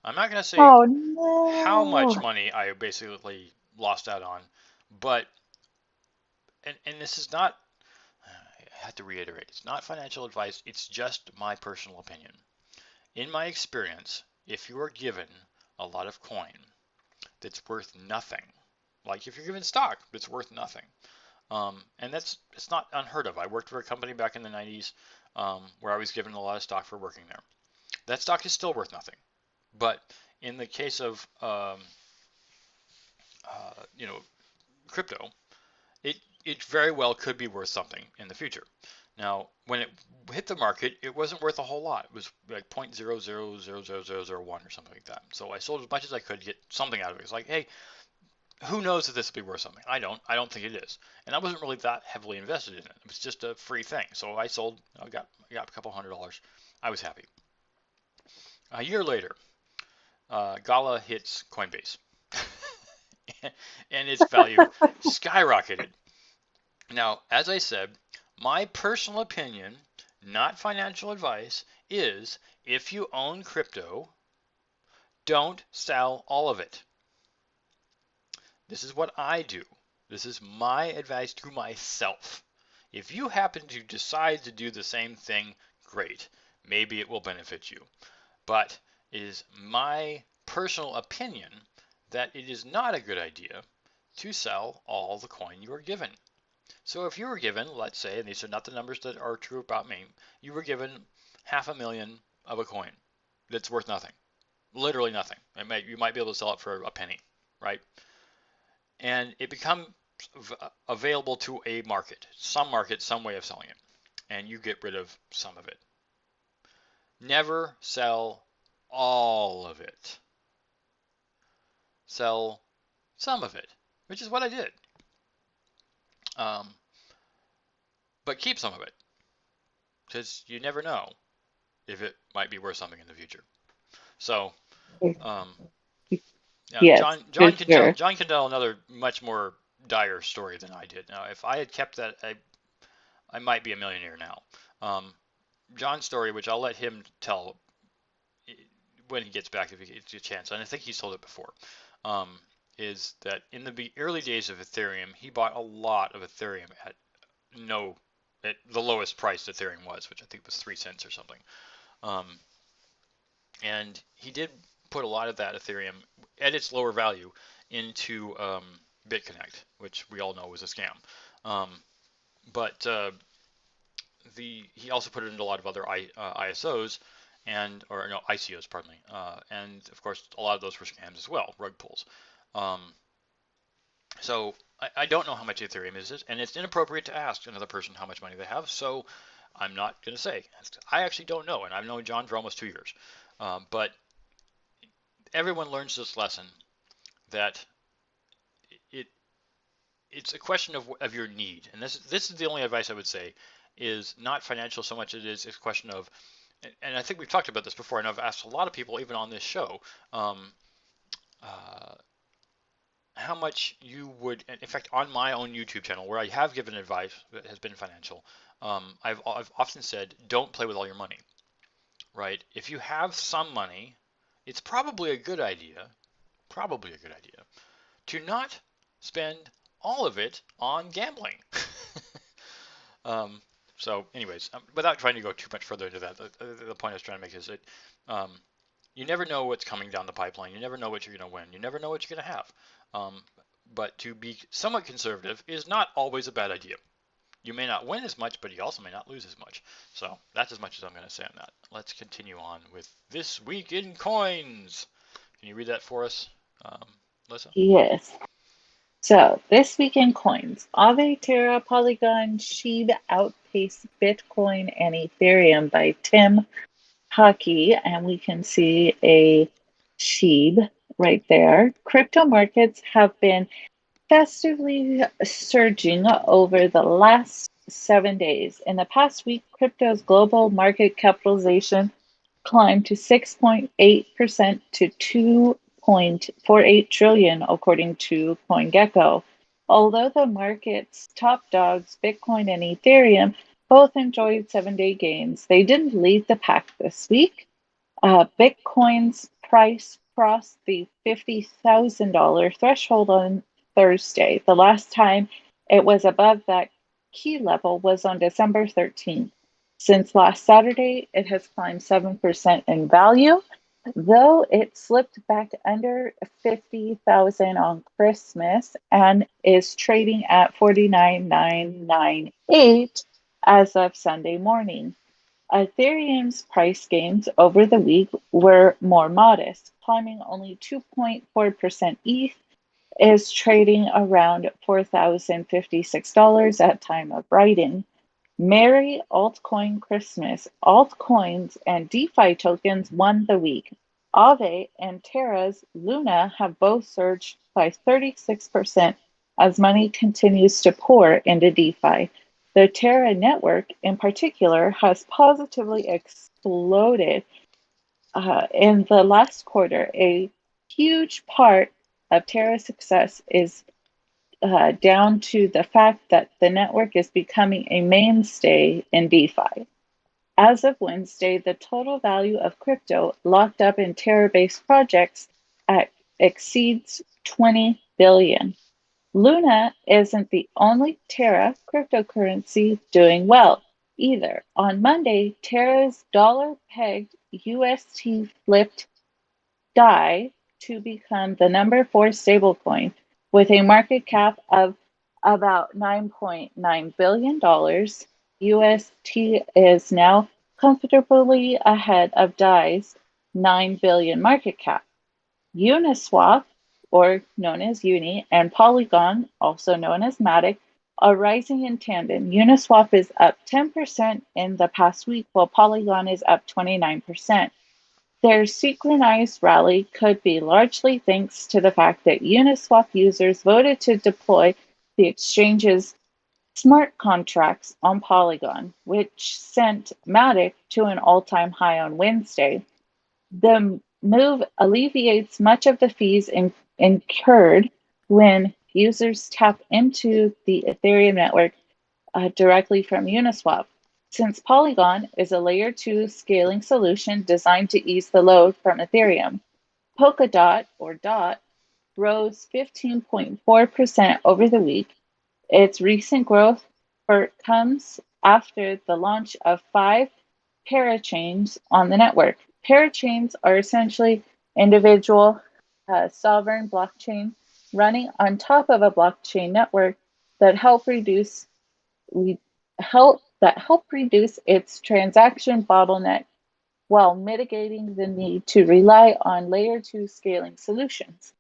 I'm not going to say Oh how much no. money I basically lost out on. But, and this is not, I have to reiterate, it's not financial advice, it's just my personal opinion. In my experience, if you are given a lot of coin that's worth nothing, like if you're given stock that's worth nothing, and it's not unheard of. I worked for a company back in the 90s where I was given a lot of stock for working there. That stock is still worth nothing. But in the case of crypto, it very well could be worth something in the future. Now, when it hit the market, it wasn't worth a whole lot. It was like 0.000001 or something like that. So I sold as much as I could to get something out of it. It's like, hey, who knows if this will be worth something? I don't think it is. And I wasn't really that heavily invested in it. It was just a free thing. So I sold. I got a couple $100. I was happy. A year later, Gala hits Coinbase, and its value skyrocketed. Now, as I said, my personal opinion, not financial advice, is if you own crypto, don't sell all of it. This is what I do. This is my advice to myself. If you happen to decide to do the same thing, great. Maybe it will benefit you. But it is my personal opinion that it is not a good idea to sell all the coin you are given. So if you were given, let's say, and these are not the numbers that are true about me, you were given 500,000 of a coin that's worth nothing, literally nothing. You might be able to sell it for a penny, right? And it becomes available to a market, some way of selling it, and you get rid of some of it. Never sell all of it. Sell some of it, which is what I did. But keep some of it, because you never know if it might be worth something in the future. So, yes, John can tell another much more dire story than I did. Now, if I had kept that, I might be a millionaire now. John's story, which I'll let him tell when he gets back if he gets a chance, and I think he's told it before, is that in the early days of Ethereum, he bought a lot of Ethereum at the lowest price Ethereum was, which I think was 3 cents or something. And he did put a lot of that Ethereum at its lower value into BitConnect, which we all know was a scam. But he also put it into a lot of other ISOs ICOs, pardon me. And of course, a lot of those were scams as well, rug pulls. So I don't know how much Ethereum is, and it's inappropriate to ask another person how much money they have. So I'm not going to say. I actually don't know, and I've known John for almost 2 years. But everyone learns this lesson that it's a question of your need, and this is the only advice I would say is not financial so much as it is a question of, and I think we've talked about this before, and I've asked a lot of people even on this show, how much you would, in fact, on my own YouTube channel where I have given advice that has been financial, I've often said, don't play with all your money, right? If you have some money, it's probably a good idea to not spend all of it on gambling. So anyways, without trying to go too much further into that, the point I was trying to make is that you never know what's coming down the pipeline. You never know what you're going to win. You never know what you're going to have. But to be somewhat conservative is not always a bad idea. You may not win as much, but you also may not lose as much. So that's as much as I'm going to say on that. Let's continue on with This Week in Coins. Can you read that for us, Lyssa? Yes. So, This Week in Coins. Aave, Terra, Polygon, SHIB outpace Bitcoin and Ethereum by Tim Hockey. And we can see a SHIB right there. Crypto markets have been festively surging over the last 7 days. In the past week, crypto's global market capitalization climbed to 6.8% to 2.48 trillion, according to Coingecko. Although the market's top dogs, Bitcoin and Ethereum, both enjoyed 7-day gains, they didn't lead the pack this week. Bitcoin's price crossed the $50,000 threshold on Thursday. The last time it was above that key level was on December 13th. Since last Saturday, it has climbed 7% in value, though it slipped back under 50,000 on Christmas and is trading at 49,998 as of Sunday morning. Ethereum's price gains over the week were more modest, climbing only 2.4%. ETH is trading around $4,056 at time of writing. Merry altcoin Christmas. Altcoins and DeFi tokens won the week. Aave and Terra's Luna have both surged by 36% as money continues to pour into DeFi. The Terra network, in particular, has positively exploded in the last quarter. A huge part of Terra's success is down to the fact that the network is becoming a mainstay in DeFi. As of Wednesday, the total value of crypto locked up in Terra-based projects exceeds 20 billion. Luna isn't the only Terra cryptocurrency doing well either. On Monday, Terra's dollar-pegged UST flipped DAI to become the number 4 stablecoin with a market cap of about $9.9 billion. UST is now comfortably ahead of DAI's $9 billion market cap. Uniswap, or known as Uni, and Polygon, also known as Matic, are rising in tandem. Uniswap is up 10% in the past week, while Polygon is up 29%. Their synchronized rally could be largely thanks to the fact that Uniswap users voted to deploy the exchange's smart contracts on Polygon, which sent Matic to an all-time high on Wednesday. The move alleviates much of the fees incurred when users tap into the Ethereum network directly from Uniswap. Since Polygon is a layer 2 scaling solution designed to ease the load from Ethereum, Polkadot, or DOT, rose 15.4% over the week. Its recent growth comes after the launch of 5 parachains on the network. Parachains are essentially individual sovereign blockchain running on top of a blockchain network that help reduce its transaction bottleneck while mitigating the need to rely on layer 2 scaling solutions.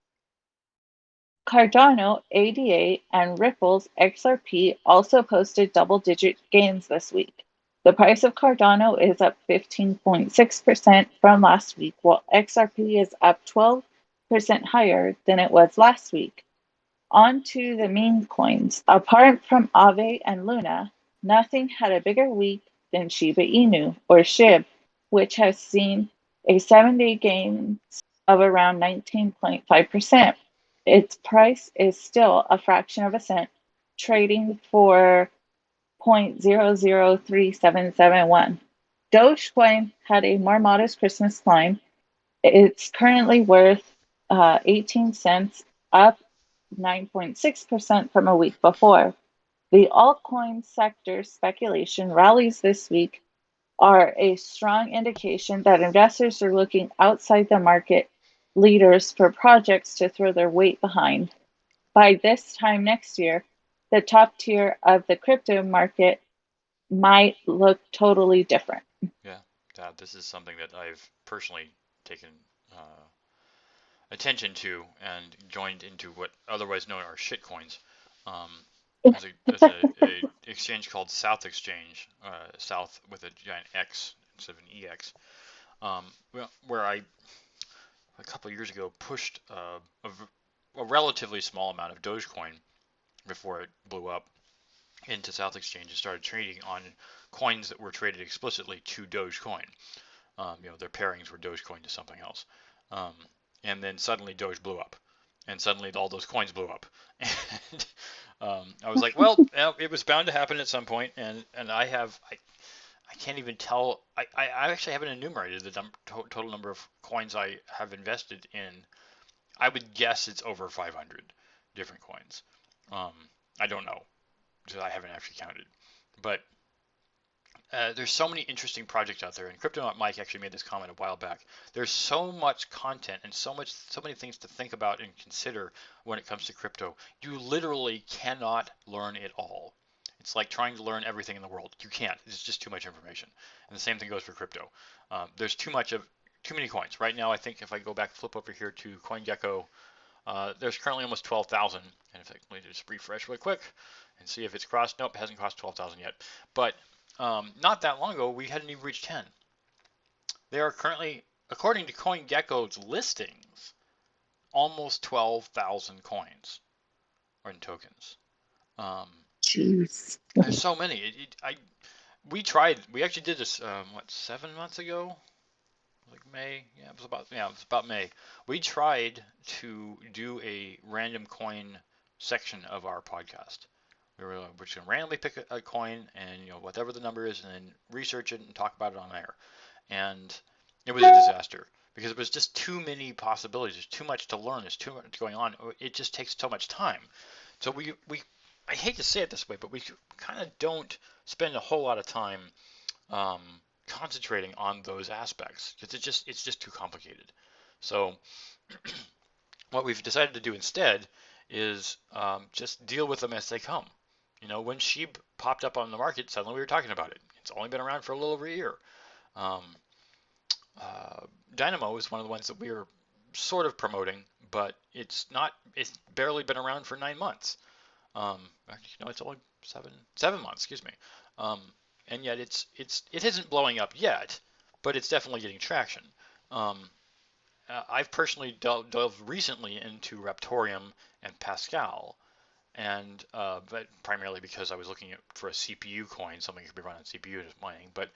Cardano, ADA, and Ripple's XRP also posted double-digit gains this week. The price of Cardano is up 15.6% from last week, while XRP is up 12% higher than it was last week. On to the meme coins. Apart from Aave and Luna, nothing had a bigger week than Shiba Inu, or SHIB, which has seen a 7-day gain of around 19.5%. Its price is still a fraction of a cent, trading for 0.003771. Dogecoin had a more modest Christmas climb. It's currently worth 18 cents, up 9.6% from a week before. The altcoin sector speculation rallies this week are a strong indication that investors are looking outside the market leaders for projects to throw their weight behind. By this time next year, the top tier of the crypto market might look totally different. Yeah, this is something that I've personally taken attention to and joined into what otherwise known are shitcoins. There's a exchange called South Exchange, South with a giant X instead of an EX, where I a couple of years ago pushed a relatively small amount of Dogecoin before it blew up into South Exchange and started trading on coins that were traded explicitly to Dogecoin. Their pairings were Dogecoin to something else. And then suddenly Doge blew up, and suddenly all those coins blew up. And I was like, well, it was bound to happen at some point, and I can't even tell. I actually haven't enumerated the total number of coins I have invested in. I would guess it's over 500, different coins. I don't know, because I haven't actually counted. But there's so many interesting projects out there, and Crypto Mike actually made this comment a while back. There's so much content and so many things to think about and consider when it comes to crypto. You literally cannot learn it all. It's like trying to learn everything in the world. You can't. It's just too much information. And the same thing goes for crypto. There's too many coins. Right now, I think if I go back, flip over here to Coingecko, there's currently almost 12,000. And if I let me just refresh really quick and see if it's crossed. Nope, it hasn't crossed 12,000 yet. But not that long ago, we hadn't even reached 10. There are currently, according to CoinGecko's listings, almost 12,000 coins or in tokens. Jeez. There's so many. We actually did this, 7 months ago? Like May? Yeah, it was about May. We tried to do a random coin section of our podcast. We're just going to randomly pick a coin and, whatever the number is, and then research it and talk about it on air. And it was a disaster because it was just too many possibilities. There's too much to learn. There's too much going on. It just takes so much time. So I hate to say it this way, but we kind of don't spend a whole lot of time concentrating on those aspects because it's just too complicated. So what we've decided to do instead is just deal with them as they come. When SHIB popped up on the market, suddenly we were talking about it. It's only been around for a little over a year. Dynamo is one of the ones that we were sort of promoting, but it's barely been around for 9 months. Actually, no, it's only seven months, excuse me. And yet it isn't blowing up yet, but it's definitely getting traction. I've personally delved recently into Raptorium and Pascal, and but primarily because I was looking for a CPU coin, something that could be run on CPU as mining. But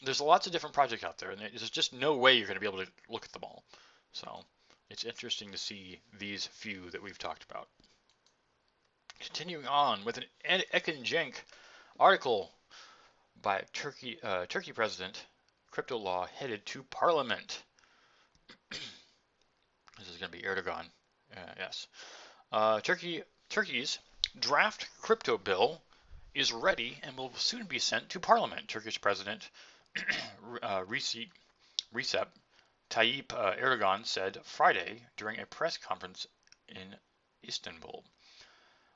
there's lots of different projects out there, and there's just no way you're going to be able to look at them all. So it's interesting to see these few that we've talked about. Continuing on with an Ekenjenk article by Turkey president, crypto law headed to parliament. This is going to be Erdogan. Yes. Turkey's draft crypto bill is ready and will soon be sent to parliament. Turkish President Recep Tayyip Erdogan said Friday during a press conference in Istanbul.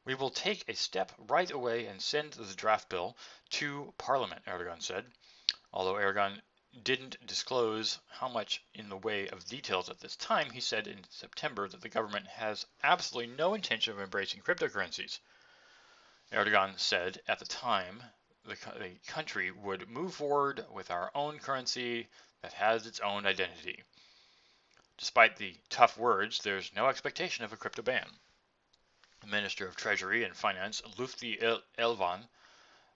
We will take a step right away and send the draft bill to Parliament, Erdogan said. Although Erdogan didn't disclose how much in the way of details at this time, he said in September that the government has absolutely no intention of embracing cryptocurrencies. Erdogan said at the time the country would move forward with our own currency that has its own identity. Despite the tough words, there's no expectation of a crypto ban. The Minister of Treasury and Finance, Lutfi Elvan,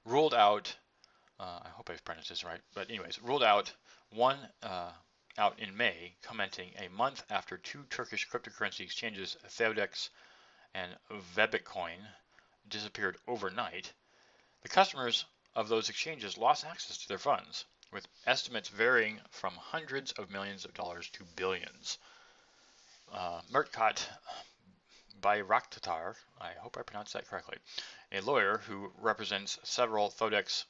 ruled out, I hope I've pronounced this right, but anyways, ruled out out in May, commenting a month after two Turkish cryptocurrency exchanges, Theodex and Vebitcoin, disappeared overnight. The customers of those exchanges lost access to their funds, with estimates varying from hundreds of millions of dollars to billions. Mertkat Bayraktar, I hope I pronounced that correctly, a lawyer who represents several Thodex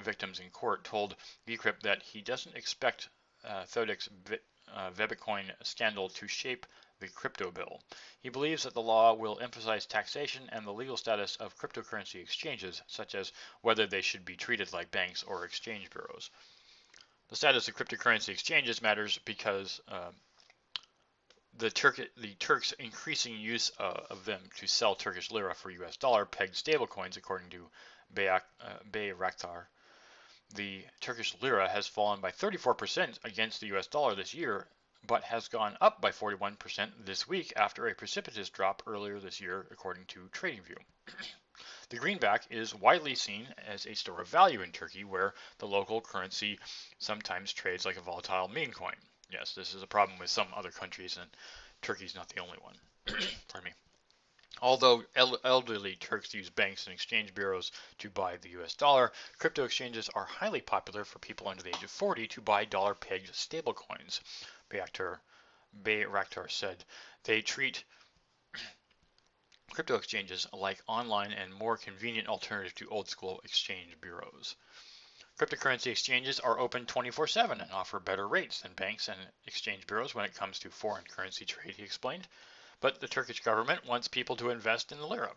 victims in court, told Decrypt that he doesn't expect Thodex Vebitcoin scandal to shape the crypto bill. He believes that the law will emphasize taxation and the legal status of cryptocurrency exchanges, such as whether they should be treated like banks or exchange bureaus. The status of cryptocurrency exchanges matters because the Turks' increasing use of them to sell Turkish lira for US dollar pegged stablecoins, according to Bayraktar. The Turkish lira has fallen by 34% against the US dollar this year, but has gone up by 41% this week after a precipitous drop earlier this year, according to TradingView. The greenback is widely seen as a store of value in Turkey, where the local currency sometimes trades like a volatile meme coin. Yes, this is a problem with some other countries, and Turkey's not the only one. Pardon me. Although elderly Turks use banks and exchange bureaus to buy the US dollar, crypto exchanges are highly popular for people under the age of 40 to buy dollar-pegged stablecoins, Bayraktar said. They treat crypto exchanges like online and more convenient alternative to old school exchange bureaus. Cryptocurrency exchanges are open 24/7 and offer better rates than banks and exchange bureaus when it comes to foreign currency trade, he explained. But the Turkish government wants people to invest in the lira.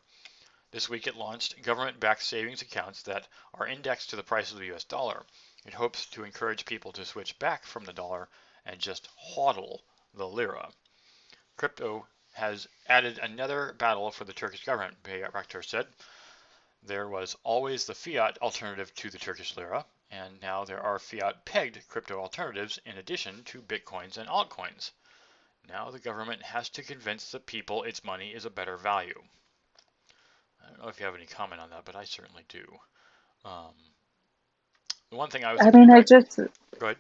This week it launched government-backed savings accounts that are indexed to the price of the US dollar. It hopes to encourage people to switch back from the dollar and just hodl the lira. Crypto has added another battle for the Turkish government, Bayraktar said. There was always the fiat alternative to the Turkish lira, and now there are fiat-pegged crypto alternatives in addition to bitcoins and altcoins. Now the government has to convince the people its money is a better value. I don't know if you have any comment on that, but I certainly do. Um, the one thing I was I thinking mean, about. Go ahead.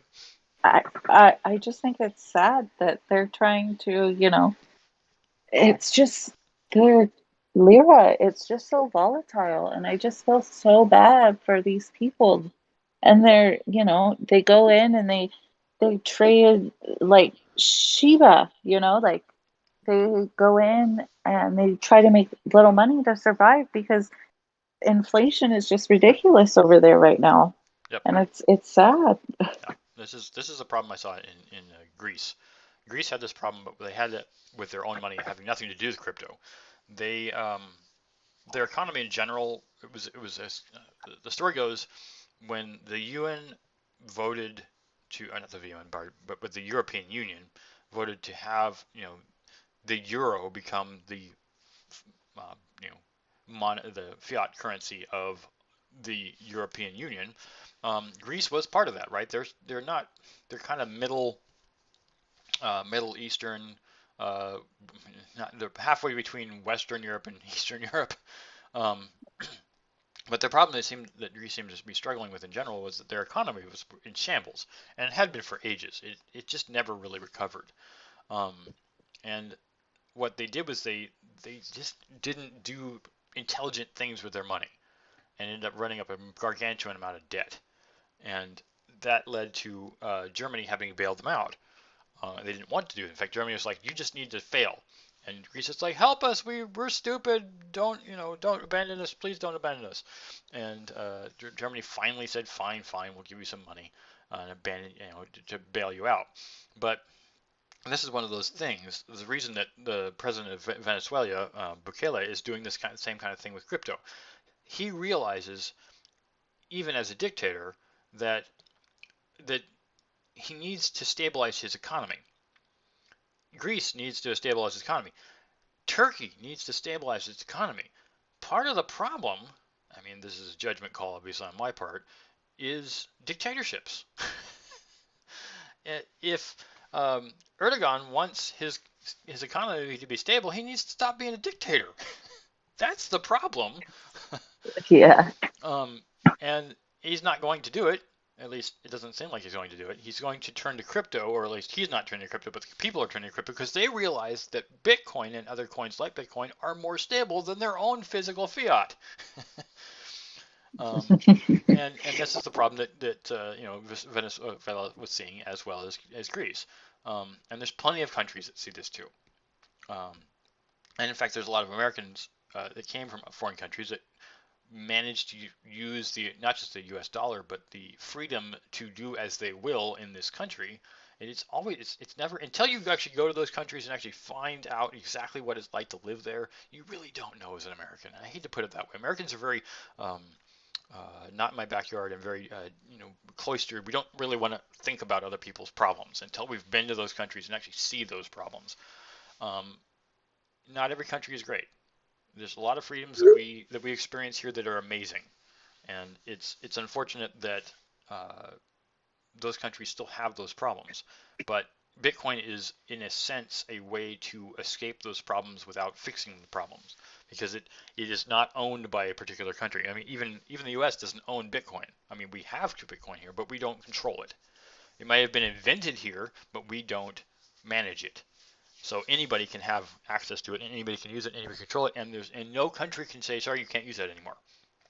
I just think it's sad that they're trying to, it's just their lira. It's just so volatile, and I just feel so bad for these people. And they go in and they trade like Shiba, like they go in and they try to make little money to survive because inflation is just ridiculous over there right now, Yep. and it's sad. Yeah. This is a problem I saw in Greece. Greece had this problem, but they had it with their own money having nothing to do with crypto. They their economy in general, the story goes, when the UN voted to, not the UN, but the European Union voted to have, the euro become the uh, you the fiat currency of the European Union. Greece was part of that, right? They're kind of Middle Eastern, uh, they're halfway between Western Europe and Eastern Europe. Um, but the problem that Greece seemed to be struggling with in general was that their economy was in shambles, and it had been for ages. It just never really recovered. Um, and what they did was they just didn't do intelligent things with their money and ended up running up a gargantuan amount of debt. And that led to Germany having bailed them out. They didn't want to do it. In fact, Germany was like, "You just need to fail." And Greece is like, "Help us! We're stupid. Don't abandon us. Please don't abandon us." And Germany finally said, "Fine, fine. We'll give you some money and abandon, to bail you out." But this is one of those things. The reason that the president of Venezuela, Bukele, is doing this same kind of thing with crypto, he realizes, even as a dictator, that that he needs to stabilize his economy. Greece needs to stabilize its economy. Turkey needs to stabilize its economy. Part of the problem, I mean, this is a judgment call, obviously, on my part, is dictatorships. If Erdogan wants his economy to be stable, he needs to stop being a dictator. That's the problem. Yeah. And he's not going to do it. At least it doesn't seem like he's going to do it. He's going to turn to crypto, or at least he's not turning to crypto, but the people are turning to crypto because they realize that Bitcoin and other coins like Bitcoin are more stable than their own physical fiat. And this is the problem that Venezuela was seeing, as well as Greece. And there's plenty of countries that see this too. And in fact, there's a lot of Americans that came from foreign countries that managed to use not just the U.S. dollar, but the freedom to do as they will in this country. And it's never, until you actually go to those countries and actually find out exactly what it's like to live there, you really don't know as an American. And I hate to put it that way. Americans are very not in my backyard and very cloistered. We don't really want to think about other people's problems until we've been to those countries and actually see those problems. Not every country is great. There's a lot of freedoms that we experience here that are amazing, and it's unfortunate that those countries still have those problems. But Bitcoin is, in a sense, a way to escape those problems without fixing the problems, because it is not owned by a particular country. I mean, even the U.S. doesn't own Bitcoin. I mean, we have Bitcoin here, but we don't control it. It might have been invented here, but we don't manage it. So anybody can have access to it, and anybody can use it, and anybody can control it, and no country can say, sorry, you can't use that anymore.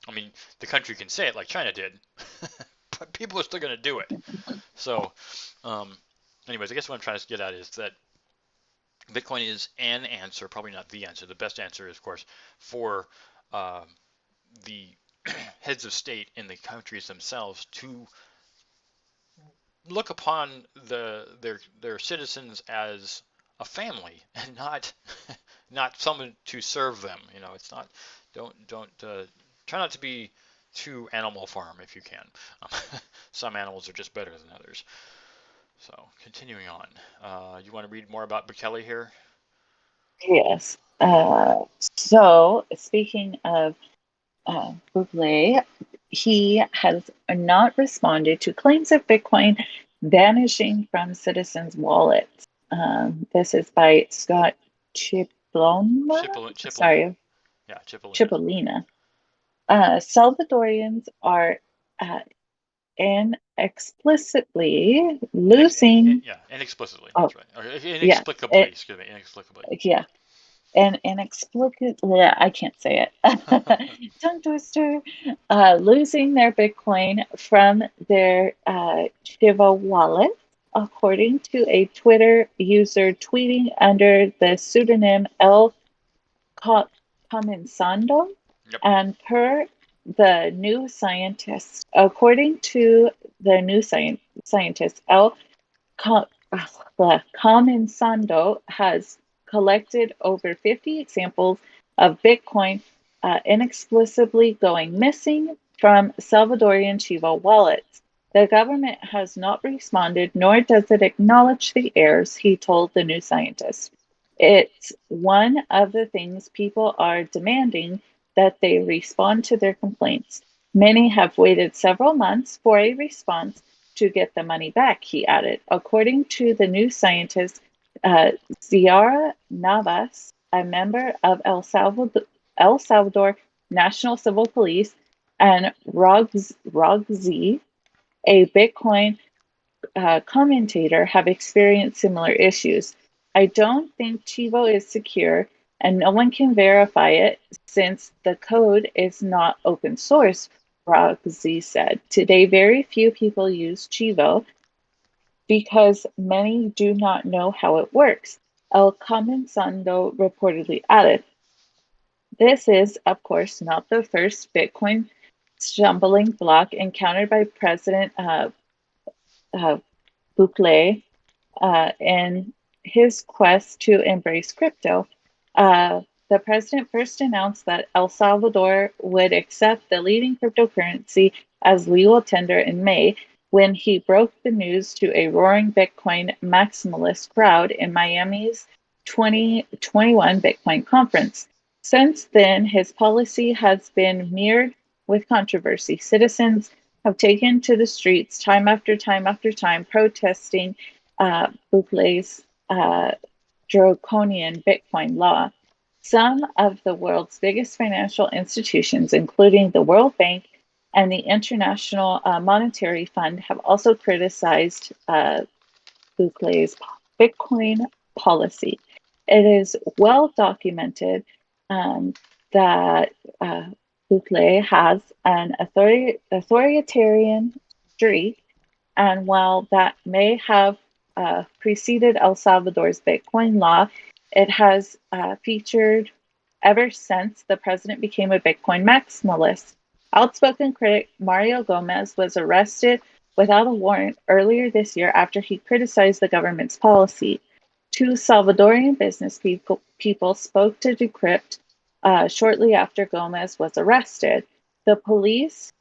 I mean, the country can say it like China did, but people are still going to do it. So, anyways, I guess what I'm trying to get at is that Bitcoin is an answer, probably not the answer. The best answer is, of course, for uh, the heads of state in the countries themselves to look upon their citizens as a family and not someone to serve them. It's not. Don't try not to be too Animal Farm if you can. Some animals are just better than others. So continuing on, you want to read more about Bukele here? Yes. So, speaking of Buble, he has not responded to claims of Bitcoin vanishing from citizens' wallets. This is by Scott Chiploma. Chipolina. Sorry, Yeah, Chipolina. Chipolina. Salvadorians are uh, inexplicably losing. Yeah, inexplicitly. Oh, That's right. Or yeah, inexplicably. Excuse me. Inexplicably. yeah, and inexplicably, yeah, I can't say it. Tongue twister. Losing their Bitcoin from their Shiva wallet, according to a Twitter user tweeting under the pseudonym El Comensando, Yep. and per the New Scientist, according to the New Scientist, El Co- Comensando has collected over 50 examples of Bitcoin inexplicably going missing from Salvadorian Chivo wallets. The government has not responded, nor does it acknowledge the errors, he told the New Scientist. It's one of the things people are demanding, that they respond to their complaints. Many have waited several months for a response to get the money back, he added. According to the New Scientist, Ziara Navas, a member of El Salvador National Civil Police, and Rogzi, a Bitcoin commentator, have experienced similar issues. I don't think Chivo is secure, and no one can verify it since the code is not open source, Rogzi said. Today, very few people use Chivo because many do not know how it works. El Comensando reportedly added. This is, of course, not the first Bitcoin stumbling block encountered by President uh, Bukele in his quest to embrace crypto. Uh, the president first announced that El Salvador would accept the leading cryptocurrency as legal tender in May, when he broke the news to a roaring Bitcoin maximalist crowd in Miami's 2021 Bitcoin conference. Since then, his policy has been mirrored with controversy. Citizens have taken to the streets time after time after time, protesting Bukele's draconian Bitcoin law. Some of the world's biggest financial institutions, including the World Bank and the International Monetary Fund, have also criticized Bukele's Bitcoin policy. It is well documented um, that Bukele has an authoritarian streak, and while that may have preceded El Salvador's Bitcoin law, it has featured ever since the president became a Bitcoin maximalist. Outspoken critic Mario Gomez was arrested without a warrant earlier this year after he criticized the government's policy. Two Salvadorian business people spoke to Decrypt shortly after Gomez was arrested. The police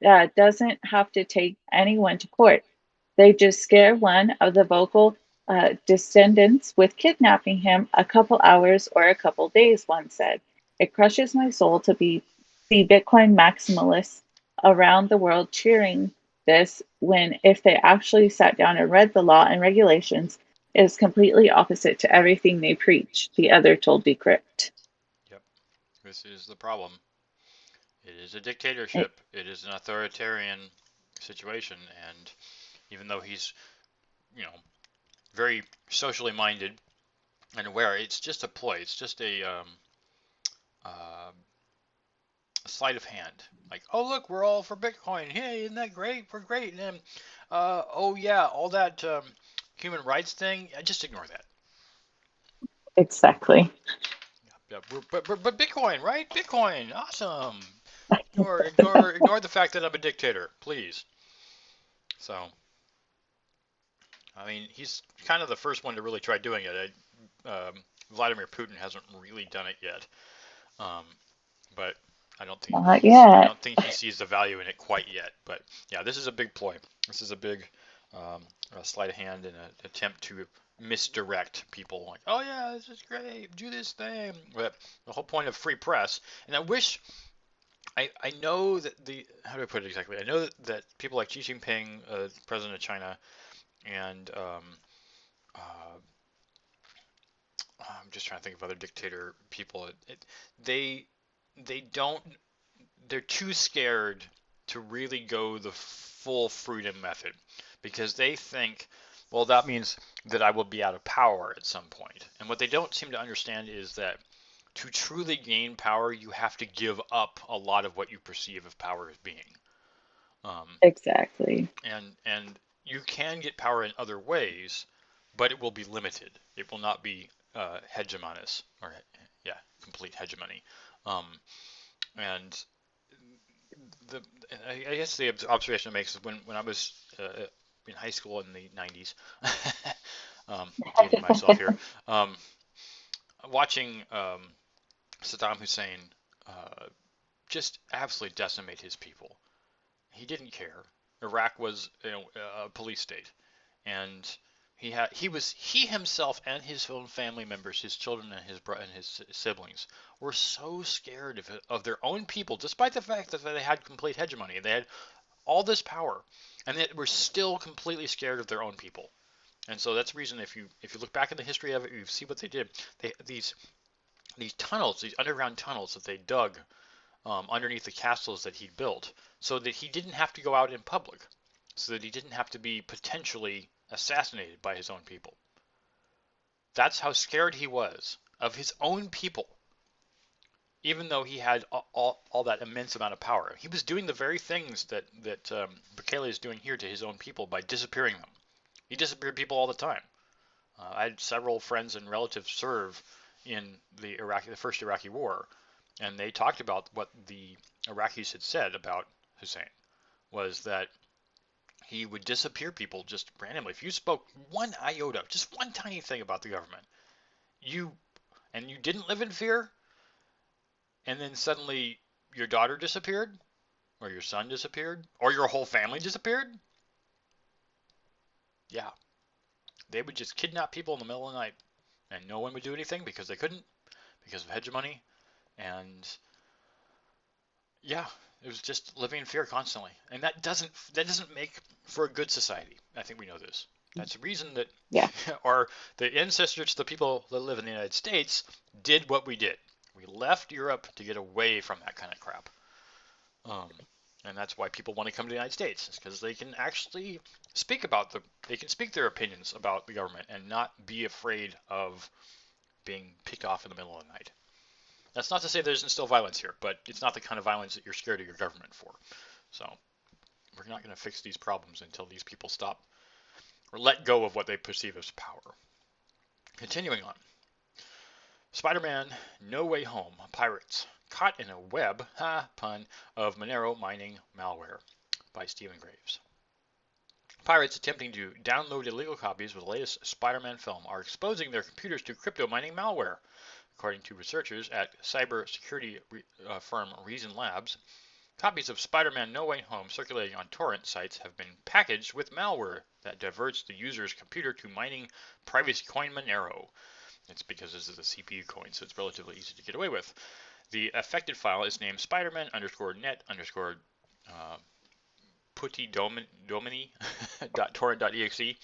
doesn't have to take anyone to court. They just scare one of the vocal descendants with kidnapping him a couple hours or a couple days, one said. It crushes my soul to see Bitcoin maximalists around the world cheering this, when if they actually sat down and read the law and regulations, it is completely opposite to everything they preach, the other told Decrypt. Yep. This is the problem. It is a It, dictatorship. It is an authoritarian situation, and even though he's, you know, very socially minded and aware, it's just a ploy. It's just uh, a sleight of hand. Like, oh look, we're all for Bitcoin. Hey, isn't that great? We're great. And then, oh yeah, all that human rights thing. Just ignore that. Exactly. Yeah, but Bitcoin, right? Bitcoin, awesome. Ignore the fact that I'm a dictator, please. So, I mean, he's kind of the first one to really try doing it. Vladimir Putin hasn't really done it yet, um, but Not yet. I don't think he sees the value in it quite yet. But yeah, this is a big ploy. This is a big a sleight of hand and an attempt to misdirect people. Like, oh yeah, this is great, do this thing. But the whole point of free press, and I know that how do I put it exactly? I know that people like Xi Jinping, president of China, and uh, I'm just trying to think of other dictator people. They they don't. They're too scared to really go the full freedom method because they think, well, that means that I will be out of power at some point. And what they don't seem to understand is that to truly gain power, you have to give up a lot of what you perceive of power as being. Um, Exactly. and you can get power in other ways, but it will be limited. It will not be hegemonous or yeah, complete hegemony. Um, and the I guess the observation it makes is when I was in high school in the 90s, dating myself here, um, watching Saddam Hussein just absolutely decimate his people. He didn't care. Iraq was a police state, and he himself and his own family members, his children and his siblings, were so scared of their own people, despite the fact that they had complete hegemony. They had all this power, and they were still completely scared of their own people. And so that's the reason if you look back in the history of it, you see what they did. These tunnels, these underground tunnels that they dug underneath the castles that he built, so that he didn't have to go out in public, so that he didn't have to be potentially assassinated by his own people. That's how scared he was of his own people, even though he had all that immense amount of power. He was doing the very things that Bukele is doing here to his own people by disappearing them. He disappeared people all the time. I had several friends and relatives serve in the first Iraqi war, and they talked about what the Iraqis had said about Hussein was that he would disappear people just randomly. If you spoke one iota, just one tiny thing about the government, you and you didn't live in fear, and then suddenly your daughter disappeared, or your son disappeared, or your whole family disappeared, yeah, they would just kidnap people in the middle of the night, and no one would do anything because they couldn't, because of hegemony, and yeah, it was just living in fear constantly, and that doesn't make for a good society. I think we know this. That's the reason that Yeah. our the ancestors, the people that live in the United States, did what we did. We left Europe to get away from that kind of crap. Um, and that's why people want to come to the United States. It's because they can actually they can speak their opinions about the government and not be afraid of being picked off in the middle of the night. That's not to say there isn't still violence here, but it's not the kind of violence that you're scared of your government for. So we're not going to fix these problems until these people stop or let go of what they perceive as power. Continuing on. Spider-Man No Way Home Pirates Caught in a Web, pun, of Monero Mining Malware by Stephen Graves. Pirates attempting to download illegal copies of the latest Spider-Man film are exposing their computers to crypto mining malware. According to researchers at cybersecurity firm Reason Labs, copies of Spider-Man No Way Home circulating on torrent sites have been packaged with malware that diverts the user's computer to mining privacy coin Monero. It's because this is a CPU coin, so it's relatively easy to get away with. The affected file is named Spider-Man _net putty-domini.torrent.exe,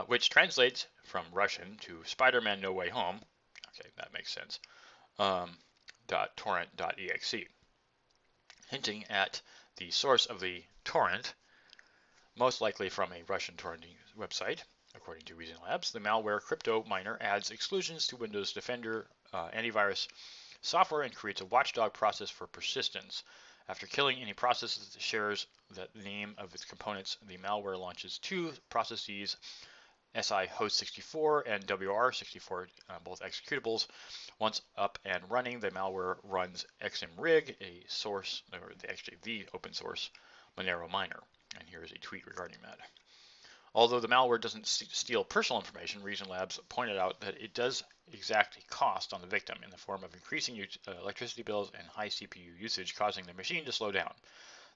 which translates from Russian to Spider-Man No Way Home. Okay, that makes sense. .torrent.exe, hinting at the source of the torrent, most likely from a Russian torrenting website. According to Reason Labs, the malware crypto miner adds exclusions to Windows Defender antivirus software and creates a watchdog process for persistence. After killing any process that shares the name of its components, the malware launches two processes SI host 64 and WR64, both executables. Once up and running, the malware runs XMRig, a source, or actually the open source Monero miner. And here is a tweet regarding that. Although the malware doesn't steal personal information, Reason Labs pointed out that it does exact a cost on the victim in the form of increasing electricity bills and high CPU usage, causing the machine to slow down.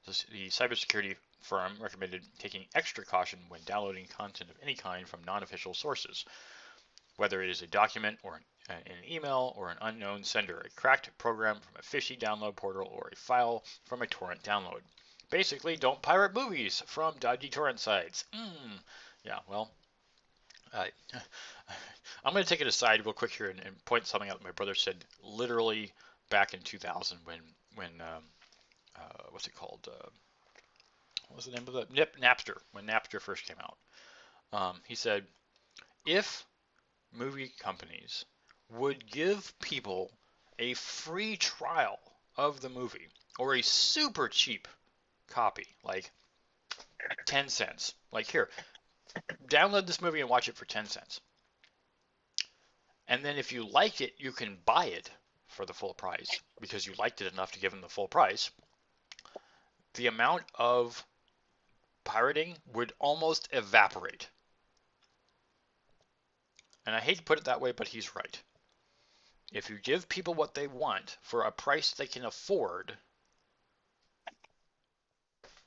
The cybersecurity firm recommended taking extra caution when downloading content of any kind from non-official sources, whether it is a document or an email or an unknown sender, a cracked program from a fishy download portal, or a file from a torrent download. Basically, don't pirate movies from dodgy torrent sites. Yeah, well, uh, I'm going to take it aside real quick here and point something out that my brother said literally back in 2000 when what's it called? What was the name of it? Napster, when Napster first came out. He said, if movie companies would give people a free trial of the movie or a super cheap copy, like 10 cents, like here, download this movie and watch it for 10 cents. And then if you like it, you can buy it for the full price because you liked it enough to give them the full price. The amount of pirating would almost evaporate. And I hate to put it that way, but he's right. If you give people what they want for a price they can afford,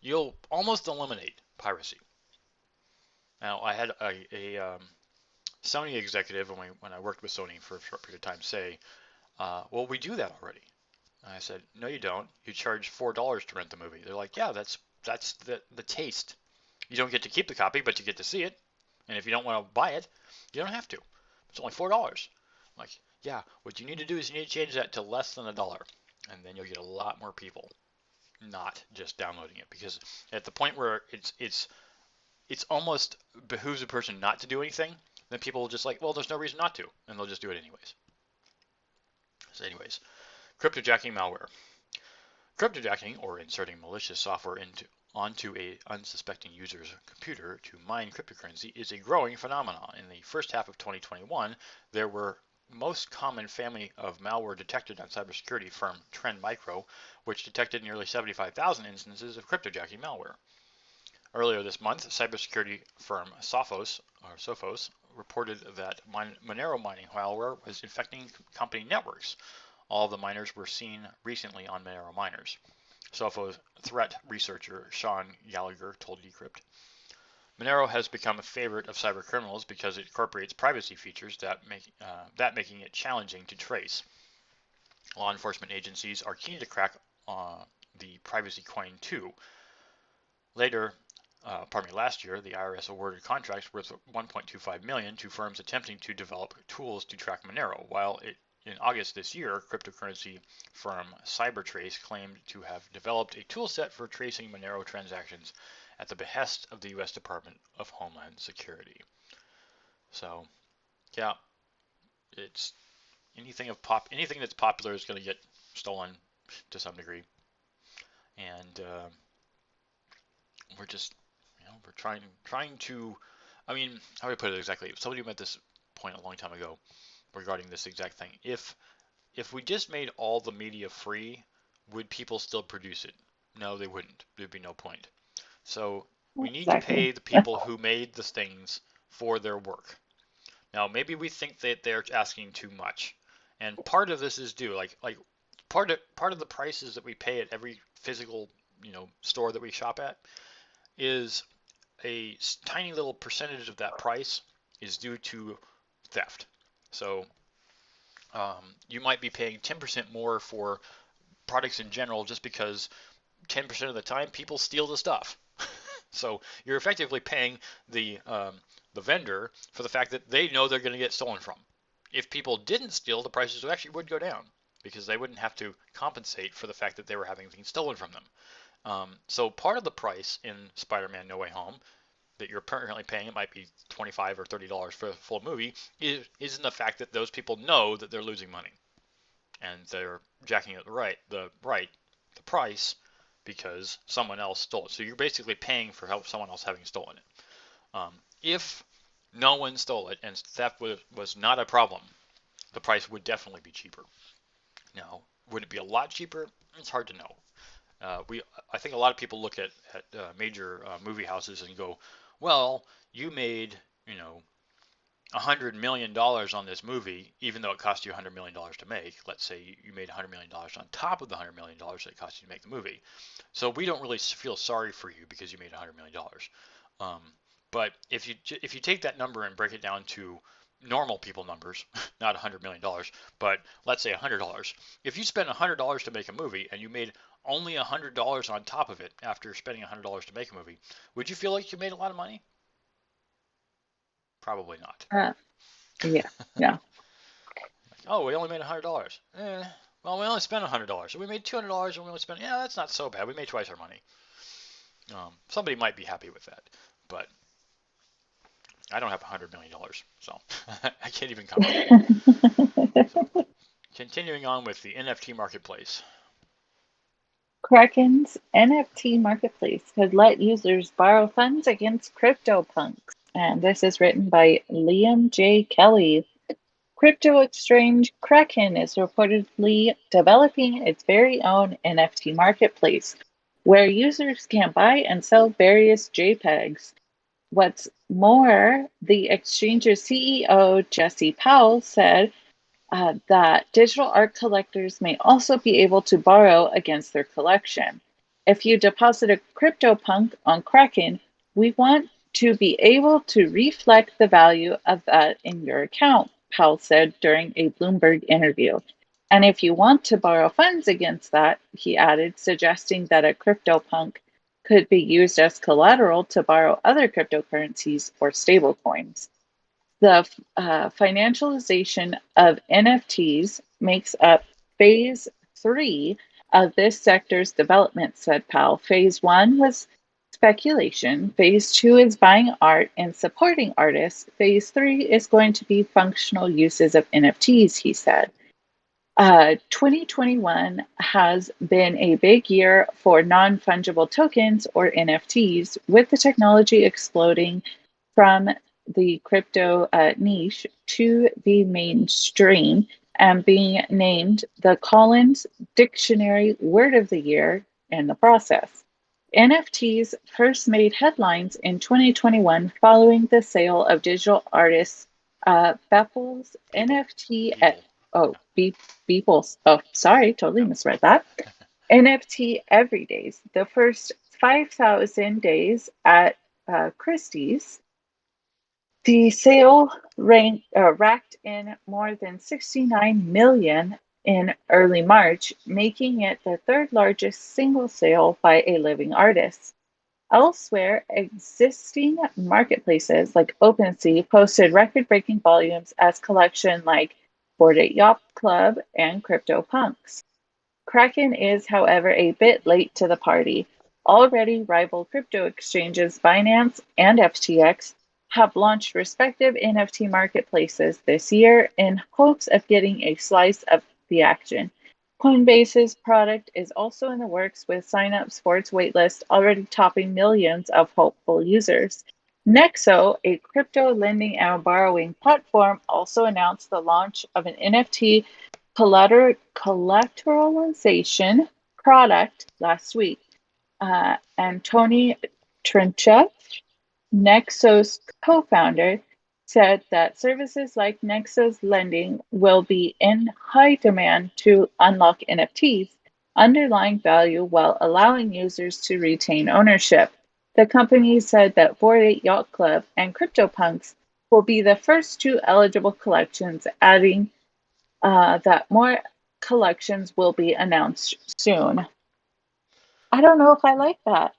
you'll almost eliminate piracy. Now, I had a Sony executive when I worked with Sony for a short period of time say, well, we do that already. And I said, no, you don't. You charge $4 to rent the movie. They're like, yeah, that's the taste. You don't get to keep the copy, but you get to see it. And if you don't want to buy it, you don't have to. It's only $4. I'm like, yeah, what you need to do is you need to change that to less than $1, and then you'll get a lot more people not just downloading it, because at the point where it's almost behooves a person not to do anything, then people will just like, well, there's no reason not to, and they'll just do it anyways. So anyways, cryptojacking malware. Cryptojacking, or inserting malicious software onto a unsuspecting user's computer to mine cryptocurrency, is a growing phenomenon. In the first half of 2021, there were most common family of malware detected on cybersecurity firm Trend Micro, which detected nearly 75,000 instances of cryptojacking malware. Earlier this month, cybersecurity firm Sophos reported that Monero mining malware was infecting company networks. All of the miners were seen recently on Monero miners. Sophos threat researcher Sean Gallagher told Decrypt. Monero has become a favorite of cybercriminals because it incorporates privacy features that making it challenging to trace. Law enforcement agencies are keen to crack the privacy coin too. Last year, the IRS awarded contracts worth $1.25 million to firms attempting to develop tools to track Monero, while in August this year, cryptocurrency firm CyberTrace claimed to have developed a toolset for tracing Monero transactions at the behest of the U.S. Department of Homeland Security. So, yeah, it's anything that's popular is going to get stolen to some degree, and we're just, we're trying to. I mean, how do I put it exactly? Somebody made this point a long time ago regarding this exact thing. If we just made all the media free, would people still produce it? No, they wouldn't. There'd be no point. So we need to pay the people who made the things for their work. Now, maybe we think that they're asking too much, and part of this is due. Like part of the prices that we pay at every physical store that we shop at is a tiny little percentage of that price is due to theft. So you might be paying 10% more for products in general just because 10% of the time people steal the stuff. So you're effectively paying the vendor for the fact that they know they're going to get stolen from. If people didn't steal, the prices would go down because they wouldn't have to compensate for the fact that they were having things stolen from them. So part of the price in Spider-Man No Way Home that you're currently paying, it might be $25 or $30 for the full movie, is in the fact that those people know that they're losing money, and they're jacking up the price because someone else stole it. So you're basically paying for someone else having stolen it. If no one stole it, and theft was not a problem, the price would definitely be cheaper. Now, would it be a lot cheaper? It's hard to know. I think a lot of people look at major movie houses and go, well, you made, you know, $100 million on this movie, even though it cost you $100 million to make. Let's say you made $100 million on top of the $100 million that it cost you to make the movie. So we don't really feel sorry for you because you made $100 million. Um, but if you take that number and break it down to normal people numbers, not $100 million, but let's say $100. If you spend $100 to make a movie and you made only $100 on top of it after spending $100 to make a movie, would you feel like you made a lot of money? Probably not. Yeah, yeah. Oh, we only made $100. Well, we only spent $100. So we made $200 and we only spent, yeah, that's not so bad. We made twice our money. Somebody might be happy with that, but I don't have $100 million, so I can't even comprehend. So, continuing on with the NFT marketplace. Kraken's NFT marketplace could let users borrow funds against CryptoPunks. And this is written by Liam J. Kelly. Crypto exchange Kraken is reportedly developing its very own NFT marketplace where users can buy and sell various JPEGs. What's more, the exchange's CEO, Jesse Powell, said that digital art collectors may also be able to borrow against their collection. If you deposit a CryptoPunk on Kraken, we want to be able to reflect the value of that in your account, Powell said during a Bloomberg interview. And if you want to borrow funds against that, he added, suggesting that a CryptoPunk could be used as collateral to borrow other cryptocurrencies or stablecoins. The financialization of NFTs makes up phase three of this sector's development, said Powell. Phase one was speculation. Phase two is buying art and supporting artists. Phase three is going to be functional uses of NFTs, he said. 2021 has been a big year for non fungible tokens or NFTs, with the technology exploding from the crypto niche to the mainstream and being named the Collins Dictionary Word of the Year in the process. NFTs first made headlines in 2021 following the sale of digital artist Beppel's People. NFT People. oh, Beeples. Oh, sorry, totally misread that. NFT Everydays, the first 5,000 days at Christie's. The sale racked in more than 69 million in early March, making it the third largest single sale by a living artist. Elsewhere, existing marketplaces like OpenSea posted record-breaking volumes as collection like Bored Ape Yacht Club and CryptoPunks. Kraken is, however, a bit late to the party. Already rival crypto exchanges Binance and FTX have launched respective NFT marketplaces this year in hopes of getting a slice of the action. Coinbase's product is also in the works with signups for its waitlist already topping millions of hopeful users. Nexo, a crypto lending and borrowing platform, also announced the launch of an NFT collateralization product last week. And Tony Trinchev, Nexo's co founder, said that services like Nexo's lending will be in high demand to unlock NFTs, underlying value while allowing users to retain ownership. The company said that Bored Ape Yacht Club and CryptoPunks will be the first two eligible collections, adding that more collections will be announced soon. I don't know if I like that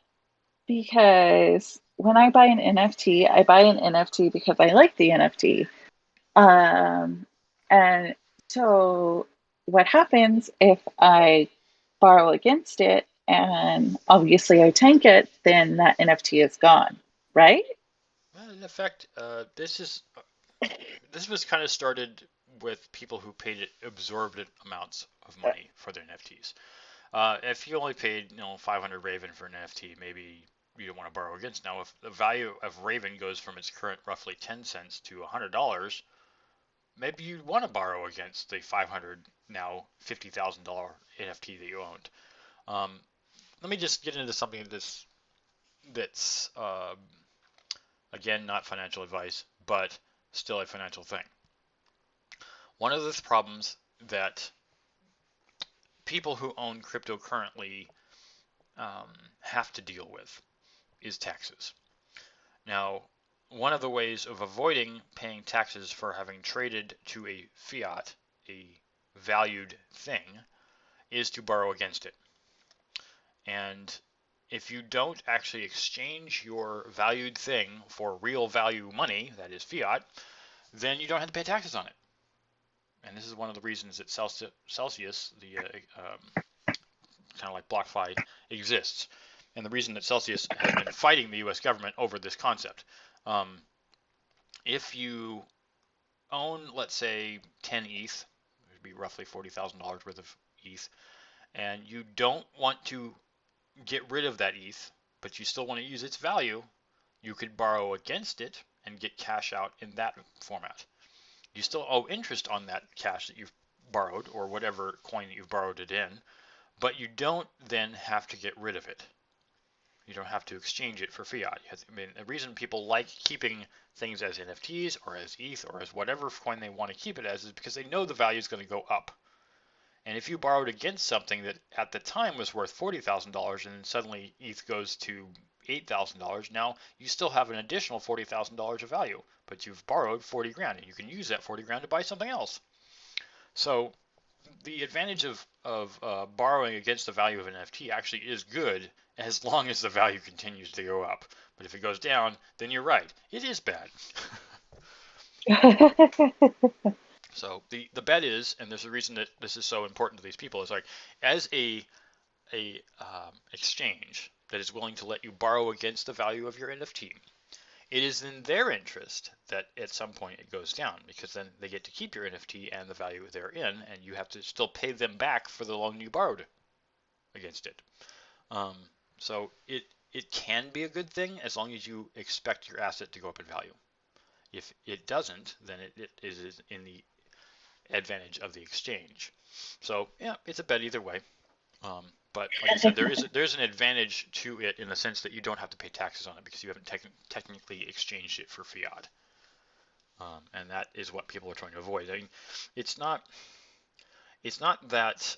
because when I buy an NFT, I buy an NFT because I like the NFT. And so what happens if I borrow against it and obviously I tank it, then that NFT is gone, right? Well, in effect, this was kind of started with people who paid absorbent amounts of money for their NFTs. If you only paid 500 Raven for an NFT, maybe you don't want to borrow against. Now, if the value of Raven goes from its current roughly 10 cents to $100, maybe you want to borrow against the 500 now $50,000 NFT that you owned. Let me just get into something that's again, not financial advice, but still a financial thing. One of the problems that people who own crypto currently have to deal with is taxes. Now, one of the ways of avoiding paying taxes for having traded to a fiat, a valued thing, is to borrow against it. And if you don't actually exchange your valued thing for real value money, that is fiat, then you don't have to pay taxes on it. And this is one of the reasons that Celsius, the kind of like BlockFi, exists. And the reason that Celsius has been fighting the US government over this concept. If you own, let's say, 10 ETH, it would be roughly $40,000 worth of ETH, and you don't want to get rid of that ETH, but you still want to use its value, you could borrow against it and get cash out in that format. You still owe interest on that cash that you've borrowed, or whatever coin that you've borrowed it in, but you don't then have to get rid of it. You don't have to exchange it for fiat. The reason people like keeping things as NFTs or as ETH or as whatever coin they want to keep it as is because they know the value is going to go up. And if you borrowed against something that at the time was worth $40,000 and then suddenly ETH goes to $8,000, now you still have an additional $40,000 of value, but you've borrowed 40 grand and you can use that 40 grand to buy something else. So the advantage of borrowing against the value of an NFT actually is good as long as the value continues to go up. But if it goes down, then you're right. It is bad. So the bet is, and there's a reason that this is so important to these people, is like as a exchange that is willing to let you borrow against the value of your NFT, it is in their interest that at some point it goes down, because then they get to keep your NFT and the value therein, and you have to still pay them back for the loan you borrowed against it. So it can be a good thing as long as you expect your asset to go up in value. If it doesn't, then it is in the advantage of the exchange. So yeah, it's a bet either way. But like I said, there's an advantage to it in the sense that you don't have to pay taxes on it because you haven't technically exchanged it for fiat. And that is what people are trying to avoid. I mean, it's not that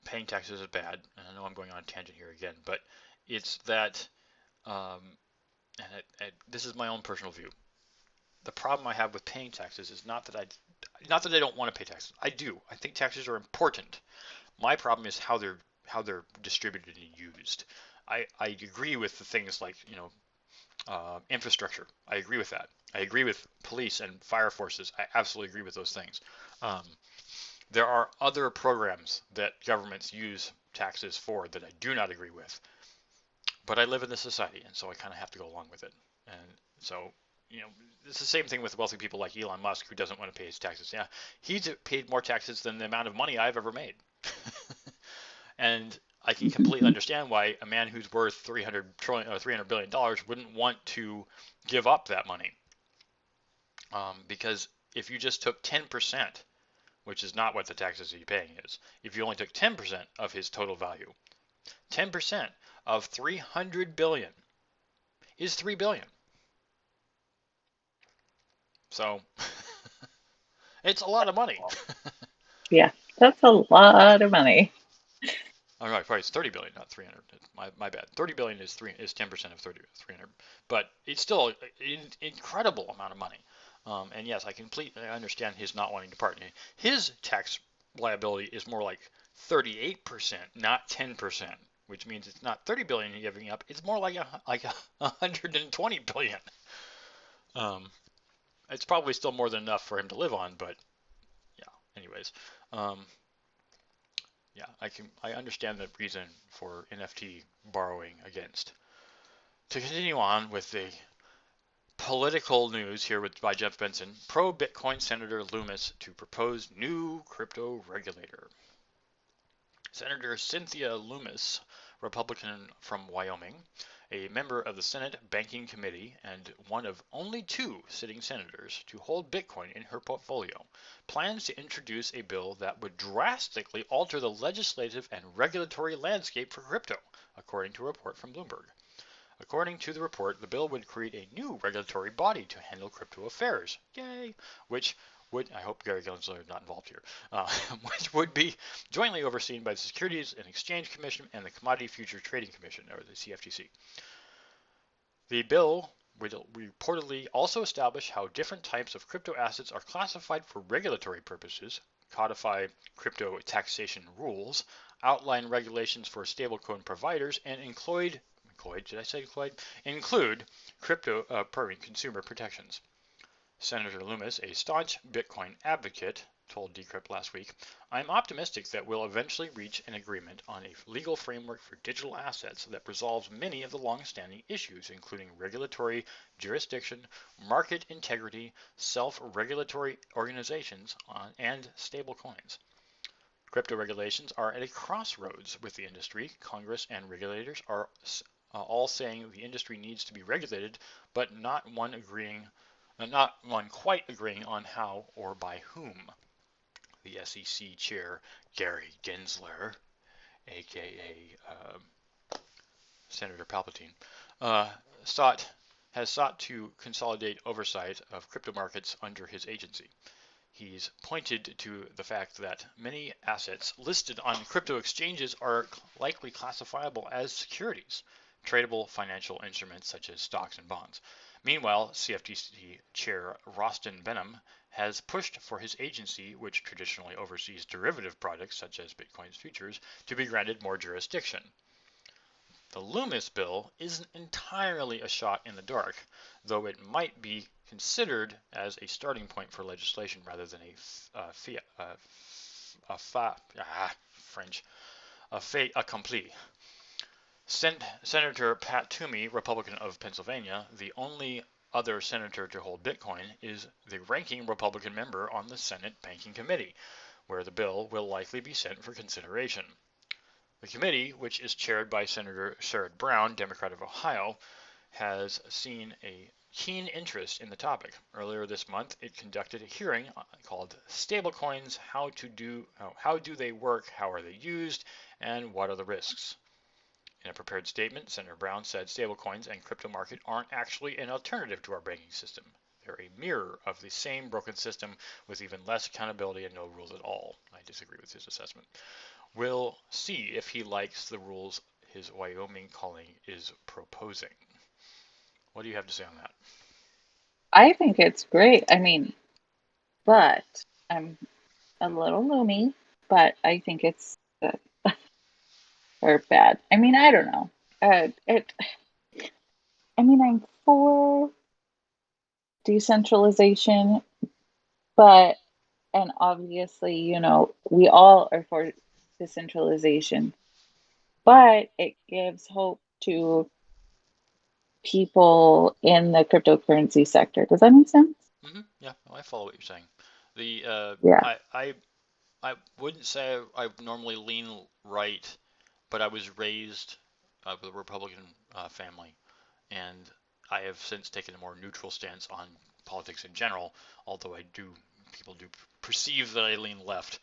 paying taxes is bad. And I know I'm going on a tangent here again, but it's that, this is my own personal view. The problem I have with paying taxes is not that I don't want to pay taxes. I do. I think taxes are important. My problem is how they're distributed and used. I agree with the things like infrastructure. I agree with that. I agree with police and fire forces. I absolutely agree with those things. There are other programs that governments use taxes for that I do not agree with. But I live in this society, and so I kind of have to go along with it. And so, it's the same thing with wealthy people like Elon Musk, who doesn't want to pay his taxes. Yeah, he's paid more taxes than the amount of money I've ever made. And I can completely understand why a man who's worth $300 billion wouldn't want to give up that money. Because if you just took 10%, which is not what the taxes he's paying is, if you only took 10% of his total value, 10% of 300 billion is 3 billion. So it's a lot of money. Yeah, that's a lot of money. All right, sorry, it's 30 billion, not 300. My bad. 30 billion is 10% of 300, but it's still an incredible amount of money. And yes, I completely understand his not wanting to partner. His tax liability is more like 38%, not 10%, which means it's not 30 billion he's giving up. It's more like 120 billion. It's probably still more than enough for him to live on, but yeah. Anyways. Yeah, I understand the reason for NFT borrowing against. To continue on with the political news here by Jeff Benson, pro-Bitcoin Senator Lummis to propose new crypto regulator. Senator Cynthia Lummis, Republican from Wyoming, a member of the Senate Banking Committee and one of only 2 sitting senators to hold Bitcoin in her portfolio, plans to introduce a bill that would drastically alter the legislative and regulatory landscape for crypto, according to a report from Bloomberg. According to the report, the bill would create a new regulatory body to handle crypto affairs. Yay! Which would, I hope Gary Gensler is not involved here, which would be jointly overseen by the Securities and Exchange Commission and the Commodity Futures Trading Commission, or the CFTC. The bill would reportedly also establish how different types of crypto assets are classified for regulatory purposes, codify crypto taxation rules, outline regulations for stablecoin providers, and include crypto consumer protections. Senator Lummis, a staunch Bitcoin advocate, told Decrypt last week, "I'm optimistic that we'll eventually reach an agreement on a legal framework for digital assets that resolves many of the long-standing issues, including regulatory jurisdiction, market integrity, self-regulatory organizations, and stablecoins." Crypto regulations are at a crossroads with the industry. Congress and regulators are all saying the industry needs to be regulated, but not one quite agreeing on how or by whom. The SEC chair, Gary Gensler, aka Senator Palpatine, has sought to consolidate oversight of crypto markets under his agency. He's pointed to the fact that many assets listed on crypto exchanges are likely classifiable as securities, tradable financial instruments such as stocks and bonds. Meanwhile, CFTC Chair Rostin Behnam has pushed for his agency, which traditionally oversees derivative products such as Bitcoin's futures, to be granted more jurisdiction. The Lummis bill isn't entirely a shot in the dark, though it might be considered as a starting point for legislation rather than a fait accompli. Senator Pat Toomey, Republican of Pennsylvania, the only other senator to hold Bitcoin, is the ranking Republican member on the Senate Banking Committee, where the bill will likely be sent for consideration. The committee, which is chaired by Senator Sherrod Brown, Democrat of Ohio, has seen a keen interest in the topic. Earlier this month, it conducted a hearing called "Stablecoins: How do they work, how are they used, and what are the risks?" In a prepared statement, Senator Brown said stablecoins and crypto market aren't actually an alternative to our banking system. They're a mirror of the same broken system with even less accountability and no rules at all. I disagree with his assessment. We'll see if he likes the rules his Wyoming colleague is proposing. What do you have to say on that? I think it's great. I mean, but I'm a little loomy, but I think it's good or bad. I mean, I don't know. I'm for decentralization, but, and obviously, we all are for decentralization, but it gives hope to people in the cryptocurrency sector. Does that make sense? Yeah, I follow what you're saying. Yeah. I wouldn't say I normally lean right, but I was raised with a Republican family, and I have since taken a more neutral stance on politics in general. Although people do perceive that I lean left.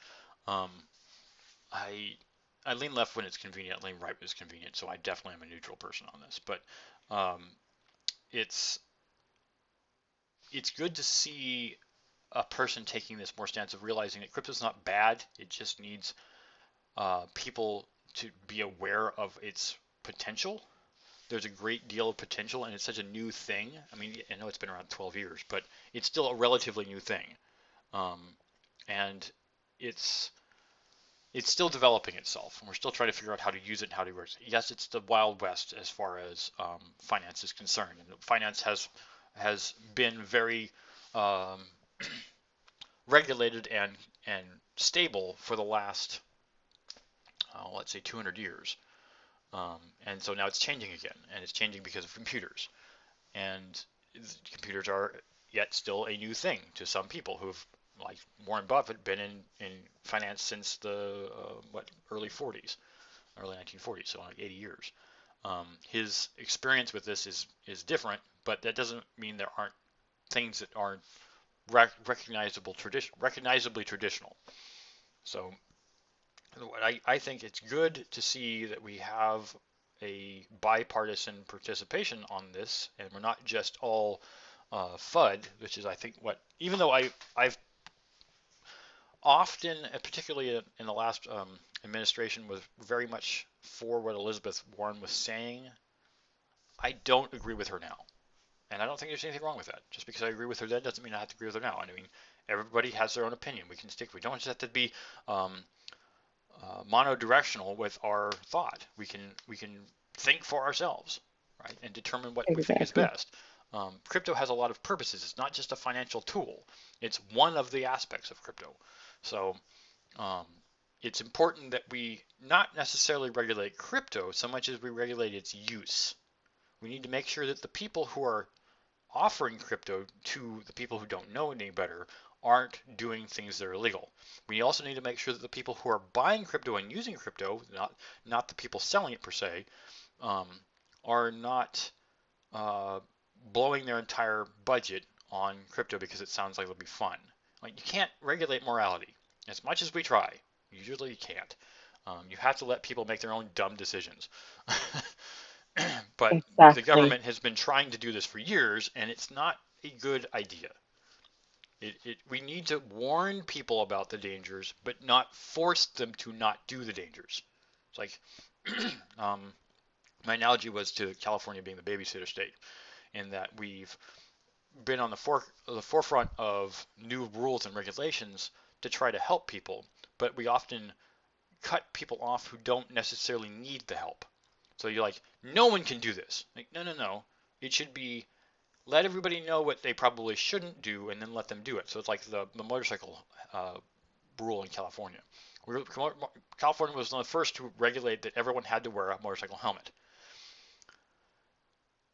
Um, I lean left when it's convenient. I lean right when it's convenient. So I definitely am a neutral person on this. But um, it's good to see a person taking this more stance of realizing that crypto's not bad. It just needs people to be aware of its potential. There's a great deal of potential, and it's such a new thing. I mean, I know it's been around 12 years, but it's still a relatively new thing, and it's still developing itself, and we're still trying to figure out how to use it and how to work. Yes, it's the Wild West as far as finance is concerned, and finance has been very regulated and stable for the last let's say 200 years. And so now it's changing again, and it's changing because of computers. And computers are yet still a new thing to some people who've, like Warren Buffett, been in finance since the early 40s, early 1940s, so like 80 years. His experience with this is different, but that doesn't mean there aren't things that are recognizably traditional. So I think it's good to see that we have a bipartisan participation on this, and we're not just all FUD, which is I think what, even though I've often, particularly in the last administration, was very much for what Elizabeth Warren was saying, I don't agree with her now. And I don't think there's anything wrong with that. Just because I agree with her then doesn't mean I have to agree with her now. I mean, everybody has their own opinion. We don't just have to be monodirectional with our thought. We can think for ourselves, right, and determine what we think is best. Crypto has a lot of purposes. It's not just a financial tool. It's one of the aspects of crypto. So it's important that we not necessarily regulate crypto so much as we regulate its use. We need to make sure that the people who are offering crypto to the people who don't know any better aren't doing things that are illegal. We also need to make sure that the people who are buying crypto and using crypto, not the people selling it per se, are not blowing their entire budget on crypto because it sounds like it'll be fun. Like, you can't regulate morality. As much as we try, you usually can't. You have to let people make their own dumb decisions. But the government has been trying to do this for years, and it's not a good idea. We need to warn people about the dangers, but not force them to not do the dangers. It's like my analogy was to California being the babysitter state, in that we've been on the forefront of new rules and regulations to try to help people, but we often cut people off who don't necessarily need the help. So you're like, no one can do this. Like, no. It should be, let everybody know what they probably shouldn't do and then let them do it. So it's like the motorcycle rule in California. California was one of the first to regulate that everyone had to wear a motorcycle helmet.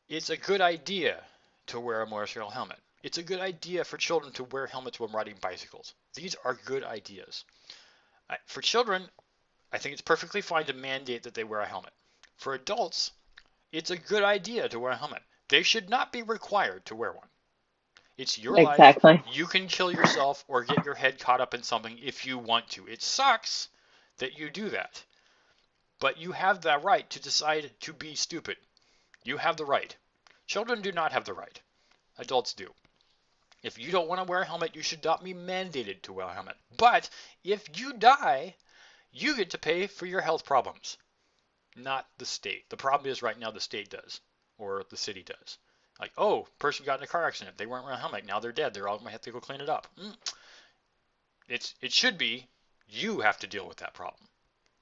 It's a good idea to wear a motorcycle helmet. It's a good idea for children to wear helmets when riding bicycles. These are good ideas. For children, I think it's perfectly fine to mandate that they wear a helmet. For adults, it's a good idea to wear a helmet. They should not be required to wear one. It's your life. You can kill yourself or get your head caught up in something if you want to. It sucks that you do that. But you have the right to decide to be stupid. You have the right. Children do not have the right. Adults do. If you don't want to wear a helmet, you should not be mandated to wear a helmet. But if you die, you get to pay for your health problems, not the state. The problem is right now the state does, or the city does. Like, oh, person got in a car accident. They weren't wearing a helmet. Now they're dead. They're all going to have to go clean it up. It should be you have to deal with that problem.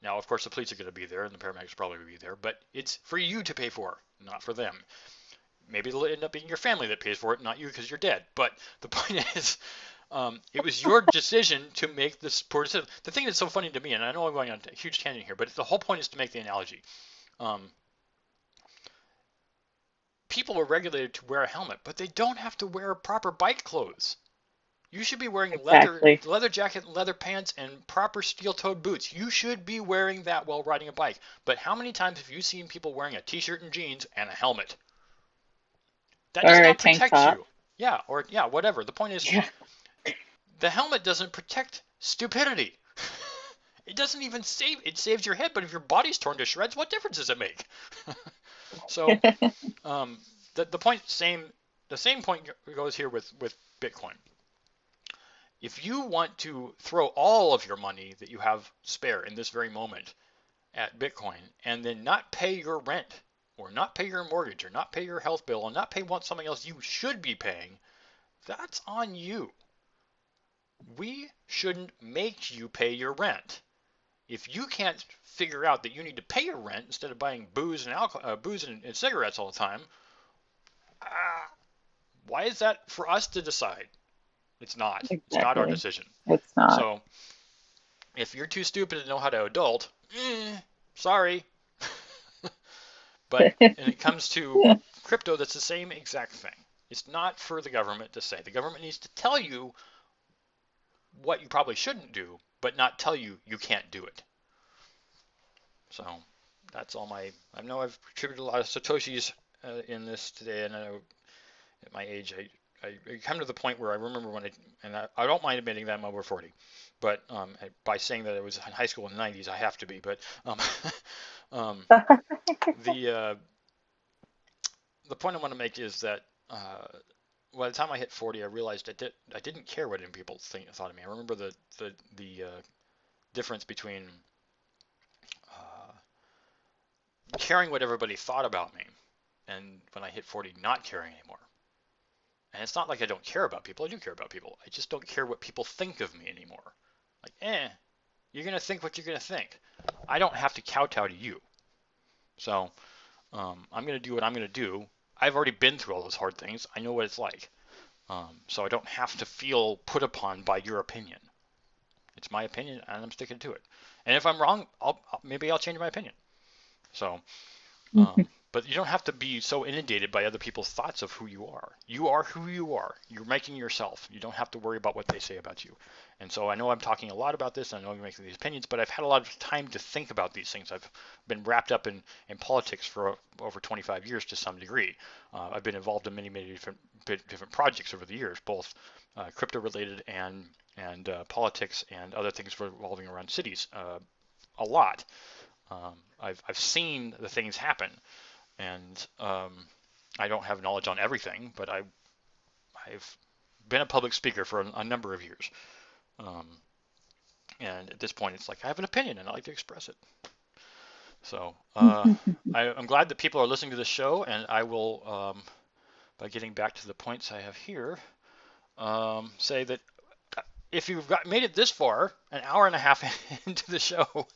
Now, of course, the police are going to be there and the paramedics probably will be there, but it's for you to pay for, not for them. Maybe it'll end up being your family that pays for it, not you because you're dead. But the point is, it was your decision to make this poor decision. The thing that's so funny to me, and I know I'm going on a huge tangent here, but the whole point is to make the analogy. People are regulated to wear a helmet, but they don't have to wear proper bike clothes. You should be wearing leather jacket, leather pants, and proper steel-toed boots. You should be wearing that while riding a bike. But how many times have you seen people wearing a t-shirt and jeans and a helmet? That does not protect you. Yeah, or whatever. The point is, the helmet doesn't protect stupidity. It doesn't even save. It saves your head, but if your body's torn to shreds, what difference does it make? So, the same point goes here with Bitcoin. If you want to throw all of your money that you have spare in this very moment at Bitcoin and then not pay your rent or not pay your mortgage or not pay your health bill or not pay something else you should be paying, that's on you. We shouldn't make you pay your rent. If you can't figure out that you need to pay your rent instead of buying booze and cigarettes all the time, why is that for us to decide? It's not. Exactly. It's not our decision. It's not. So if you're too stupid to know how to adult, sorry. But when it comes to crypto, that's the same exact thing. It's not for the government to say. The government needs to tell you what you probably shouldn't do, but not tell you you can't do it. So that's all my. I know I've contributed a lot of satoshis in this today, and I know at my age, I come to the point where I remember when I don't mind admitting that I'm over 40, but by saying that I was in high school in the 90s, I have to be. But um, the uh, the point I want to make is that by the time I hit 40, I realized I didn't care what any people thought of me. I remember the difference between uh, caring what everybody thought about me, and when I hit 40, not caring anymore. And it's not like I don't care about people. I do care about people. I just don't care what people think of me anymore. Like, you're gonna think what you're gonna think. I don't have to kowtow to you. So I'm gonna do what I'm gonna do. I've already been through all those hard things. I know what it's like. So I don't have to feel put upon by your opinion. It's my opinion, and I'm sticking to it. And if I'm wrong, maybe I'll change my opinion. So but you don't have to be so inundated by other people's thoughts of who you are. You are who you are. You're making yourself. You don't have to worry about what they say about you. And so I know I'm talking a lot about this, and I know I'm making these opinions, but I've had a lot of time to think about these things. I've been wrapped up in politics for over 25 years to some degree. I've been involved in many different projects over the years, both crypto related and politics and other things revolving around cities a lot. I've seen the things happen, and I don't have knowledge on everything, but I've been a public speaker for a number of years, um, and at this point, it's like I have an opinion and I like to express it. So I'm glad that people are listening to the show, and I will, by getting back to the points I have here, say that if you've made it this far, an hour and a half into the show,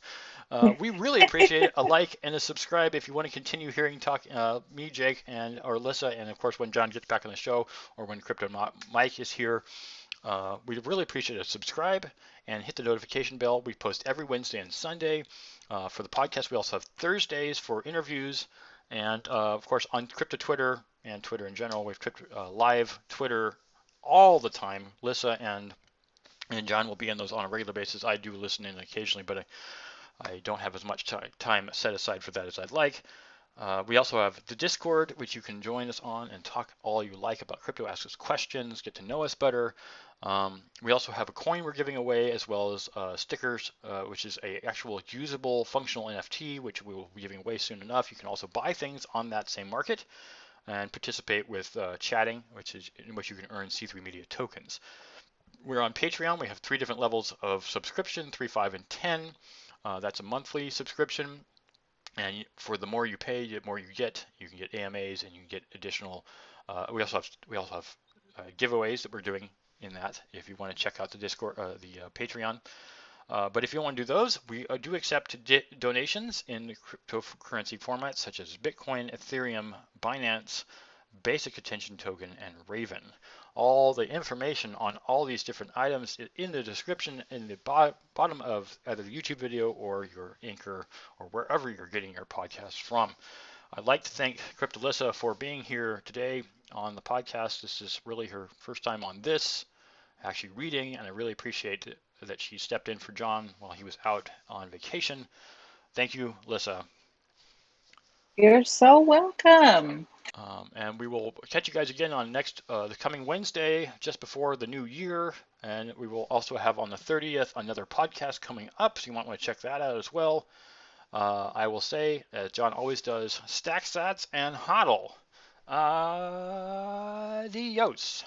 we really appreciate a like and a subscribe if you want to continue hearing me, Jake, or LYSSA, and of course when John gets back on the show or when Crypto Mike is here. We'd really appreciate a subscribe and hit the notification bell. We post every Wednesday and Sunday for the podcast. We also have Thursdays for interviews, and of course on Crypto Twitter and Twitter in general, we've live Twitter all the time. LYSSA and John will be in those on a regular basis. I do listen in occasionally, but I don't have as much time set aside for that as I'd like. We also have the Discord, which you can join us on and talk all you like about crypto, ask us questions, get to know us better. We also have a coin we're giving away, as well as stickers, which is a actual usable functional NFT, which we will be giving away soon enough. You can also buy things on that same market and participate with chatting, in which you can earn C3 Media tokens. We're on Patreon. We have 3 different levels of subscription, 3, 5, and 10. That's a monthly subscription, and for the more you pay, the more you get. You can get AMAs, and you can get additional. We also have giveaways that we're doing in that. If you want to check out the Discord, the Patreon. But if you want to do those, we do accept donations in cryptocurrency formats such as Bitcoin, Ethereum, Binance, Basic Attention Token, and Raven. All the information on all these different items is in the description in the bottom of either the YouTube video or your Anchor or wherever you're getting your podcasts from. I'd like to thank LYSSA for being here today on the podcast. This is really her first time on this, actually reading, and I really appreciate that she stepped in for John while he was out on vacation. Thank you, LYSSA. You're so welcome. And we will catch you guys again on the coming Wednesday, just before the new year. And we will also have on the 30th another podcast coming up, so you might want to check that out as well. I will say, as John always does, stack sats and hodl. Adios.